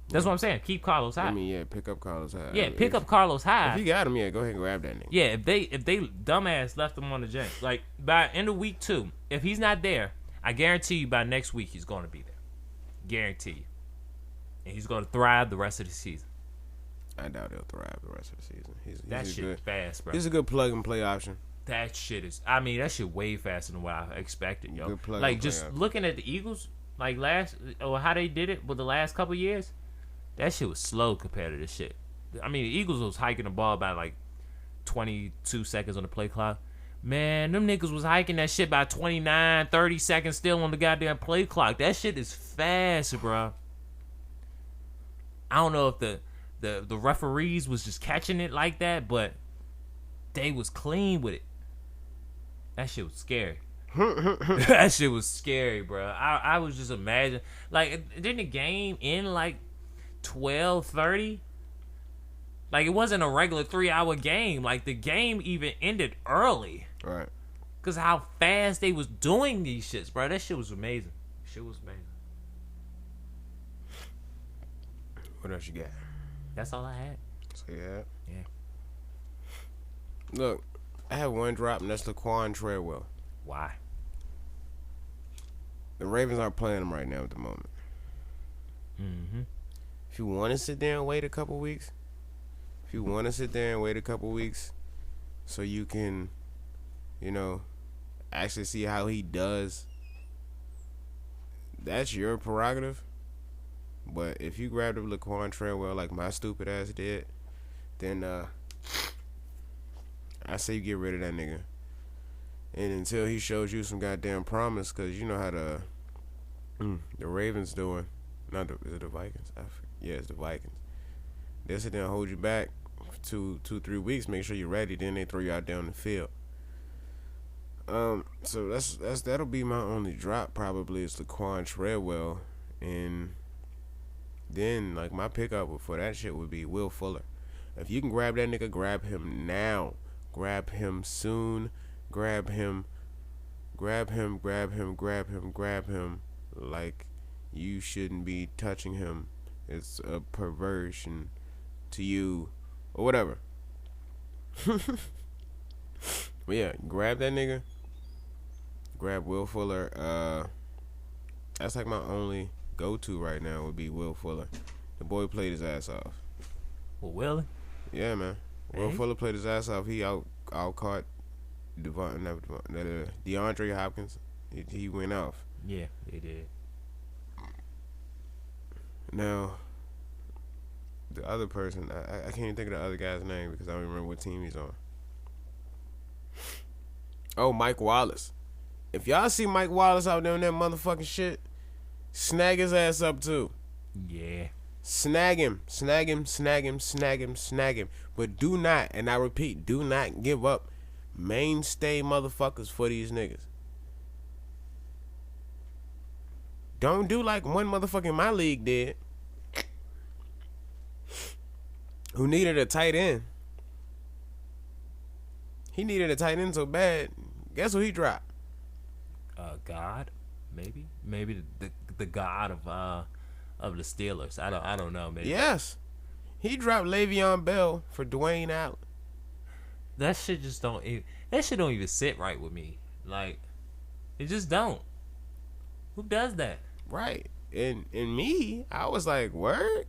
That's what I'm saying. Keep Carlos Hyde. I mean, yeah, pick up Carlos Hyde. Yeah, pick up Carlos Hyde. If you got him, yeah, go ahead and grab that nigga. Yeah, if they dumbass left him on the bench, like by end of week 2, if he's not there, I guarantee you by next week he's gonna be there. Guarantee you, and he's gonna thrive the rest of the season. I doubt he'll thrive the rest of the season. He's that shit good, fast, bro. He's a good plug and play option. That shit is. I mean, that shit way faster than what I expected, yo. Good plug like and play just option. looking at the Eagles, like how they did it with the last couple years, that shit was slow compared to this shit. I mean, the Eagles was hiking the ball by like 22 seconds on the play clock. Man, them niggas was hiking that shit by 29, 30 seconds still on the goddamn play clock. That shit is fast, bro. I don't know if the referees was just catching it like that, but they was clean with it. That shit was scary. That shit was scary, bro. I was just imagining. Like, didn't the game end like 12:30? Like, it wasn't a regular 3-hour game. Like, the game even ended early. Right. Because how fast they was doing these shits, bro. That shit was amazing. Shit was amazing. What else you got? That's all I had. So yeah. Yeah. Look, I have one drop, and that's Laquan Treadwell. Why? The Ravens aren't playing him right now at the moment. Mm-hmm. If you want to sit there and wait a couple weeks, so you can, actually see how he does, that's your prerogative. But if you grabbed up Laquan Treadwell like my stupid ass did, then I say you get rid of that nigga. And until he shows you some goddamn promise, because you know how the Ravens doing. Is it the Vikings? Yeah, it's the Vikings. They'll sit there and hold you back for 2-3 weeks, make sure you're ready, then they throw you out down the field. So that'll be my only drop probably is Laquan Treadwell. And then like my pickup for that shit would be Will Fuller. If you can grab that nigga, grab him now. Grab him soon. Grab him. Like you shouldn't be touching him. It's a perversion to you or whatever. But yeah, grab that nigga. Grab Will Fuller. That's like my only go-to right now would be Will Fuller. The boy played his ass off. Well, Willie? Yeah, man. Will Fuller played his ass off. He out-caught DeAndre Hopkins. He went off. Yeah, they did. Now, the other person, I can't even think of the other guy's name because I don't remember what team he's on. Oh, Mike Wallace. If y'all see Mike Wallace out there on that motherfucking shit, snag his ass up too. Yeah. Snag him. But do not, and I repeat, do not give up mainstay motherfuckers for these niggas. Don't do like one motherfucker in my league did, who needed a tight end. He needed a tight end so bad. Guess what he dropped? God, maybe the God of the Steelers. I don't know. Maybe. Yes, he dropped Le'Veon Bell for Dwayne Allen. That shit just don't. That shit don't even sit right with me. Like, it just don't. Who does that? Right. And me, I was like, word?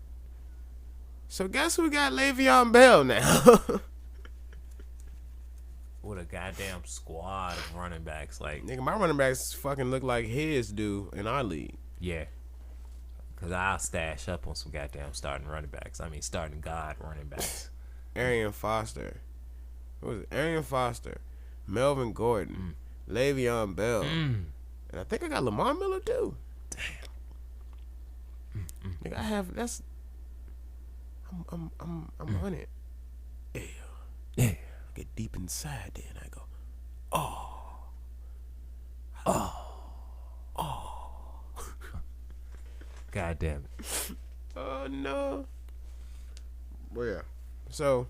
So guess who got Le'Veon Bell now? With a goddamn squad of running backs. Like, Nigga, my running backs fucking look like his do in our league. yeah. Because I'll stash up on some goddamn starting running backs. I mean, starting God running backs. Arian Foster. What was it? Arian Foster. Melvin Gordon. Le'Veon Bell. And I think I got Lamar Miller too. Damn. Nigga, I have, that's, I'm on it. Yeah. I get deep inside there and I go, God damn it. oh no. Well, yeah. So,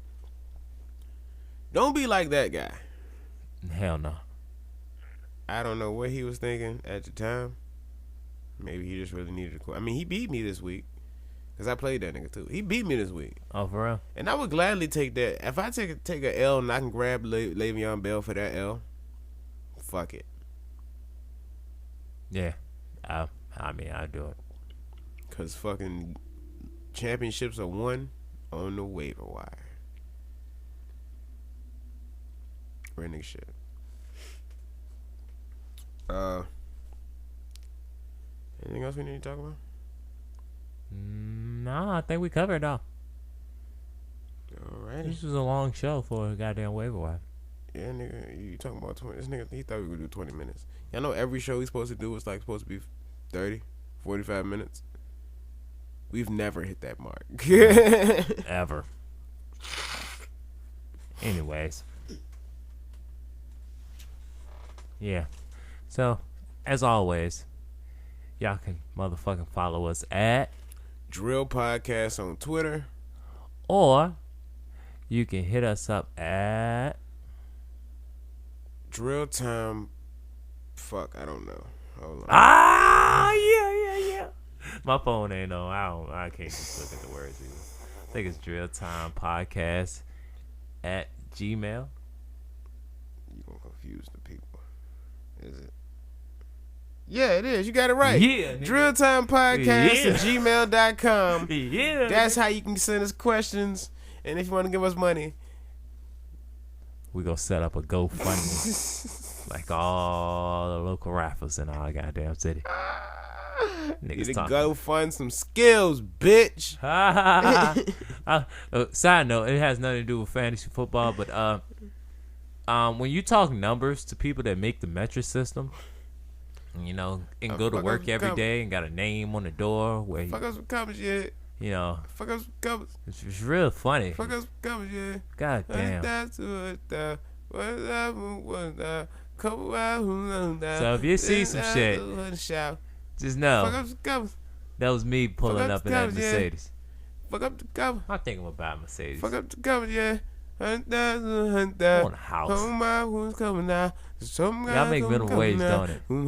don't be like that guy. Hell no. I don't know what he was thinking at the time. Maybe he just really needed a quit. I mean, he beat me this week. Because I played that nigga too. He beat me this week. Oh, for real? And I would gladly take that. If I take a L and I can grab Le'Veon Bell for that L, fuck it. Yeah. I mean, I'd do it. Because fucking championships are won on the waiver wire. Real nigga shit. Anything else we need to talk about? No, I think we covered it all. Alrighty. This was a long show for a goddamn waiver wire. Yeah, nigga, you talking about 20. This nigga, he thought we would do 20 minutes. Y'all know every show he's supposed to do was like supposed to be 30, 45 minutes. We've never hit that mark. Ever. Anyways. Yeah. So, as always, y'all can motherfucking follow us at Drill Podcast on Twitter. Or you can hit us up at Drill Time. Fuck, I don't know. Hold on. Yeah. My phone ain't on. I can't just look at the words either. I think it's Drill Time Podcast at Gmail. You gonna confuse the people. Is it? Yeah, it is. You got it right. Yeah. Drill Time Podcast at gmail.com. Yeah. That's how you can send us questions. And if you want to give us money, we gonna set up a GoFundMe like all the local rappers in our goddamn city. Niggas need to go fund some skills, bitch. Side note, it has nothing to do with fantasy football, but when you talk numbers to people that make the metric system, you know, and go to work every day and got a name on the door where fuck us with comments, yeah. You know, fuck us with comments. It's real funny. Fuck us with comments, yeah. God damn. So if you see some shit, just know that was me pulling up in that Mercedes. Fuck up the cover. I'm thinking about Mercedes. Fuck up the cover, yeah. On the house. Y'all make minimum wage, don't it? Oh,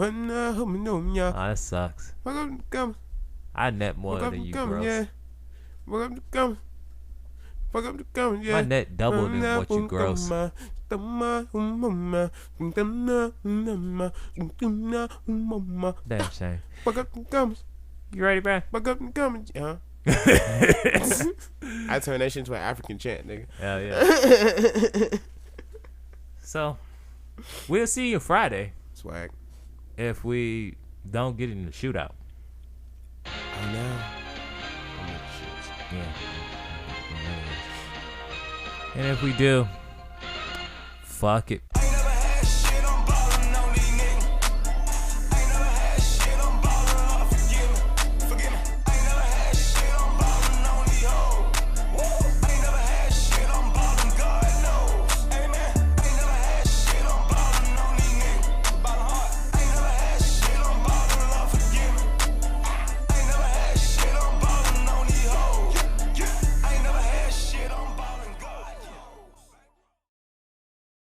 that sucks. I net more than you, gross. My net doubled than what you gross. Damn shame. You ready, bro? I turned that shit into an African chant, nigga. Hell yeah. So, we'll see you Friday. Swag. If we don't get in the shootout. I know. Yeah. And if we do, fuck it.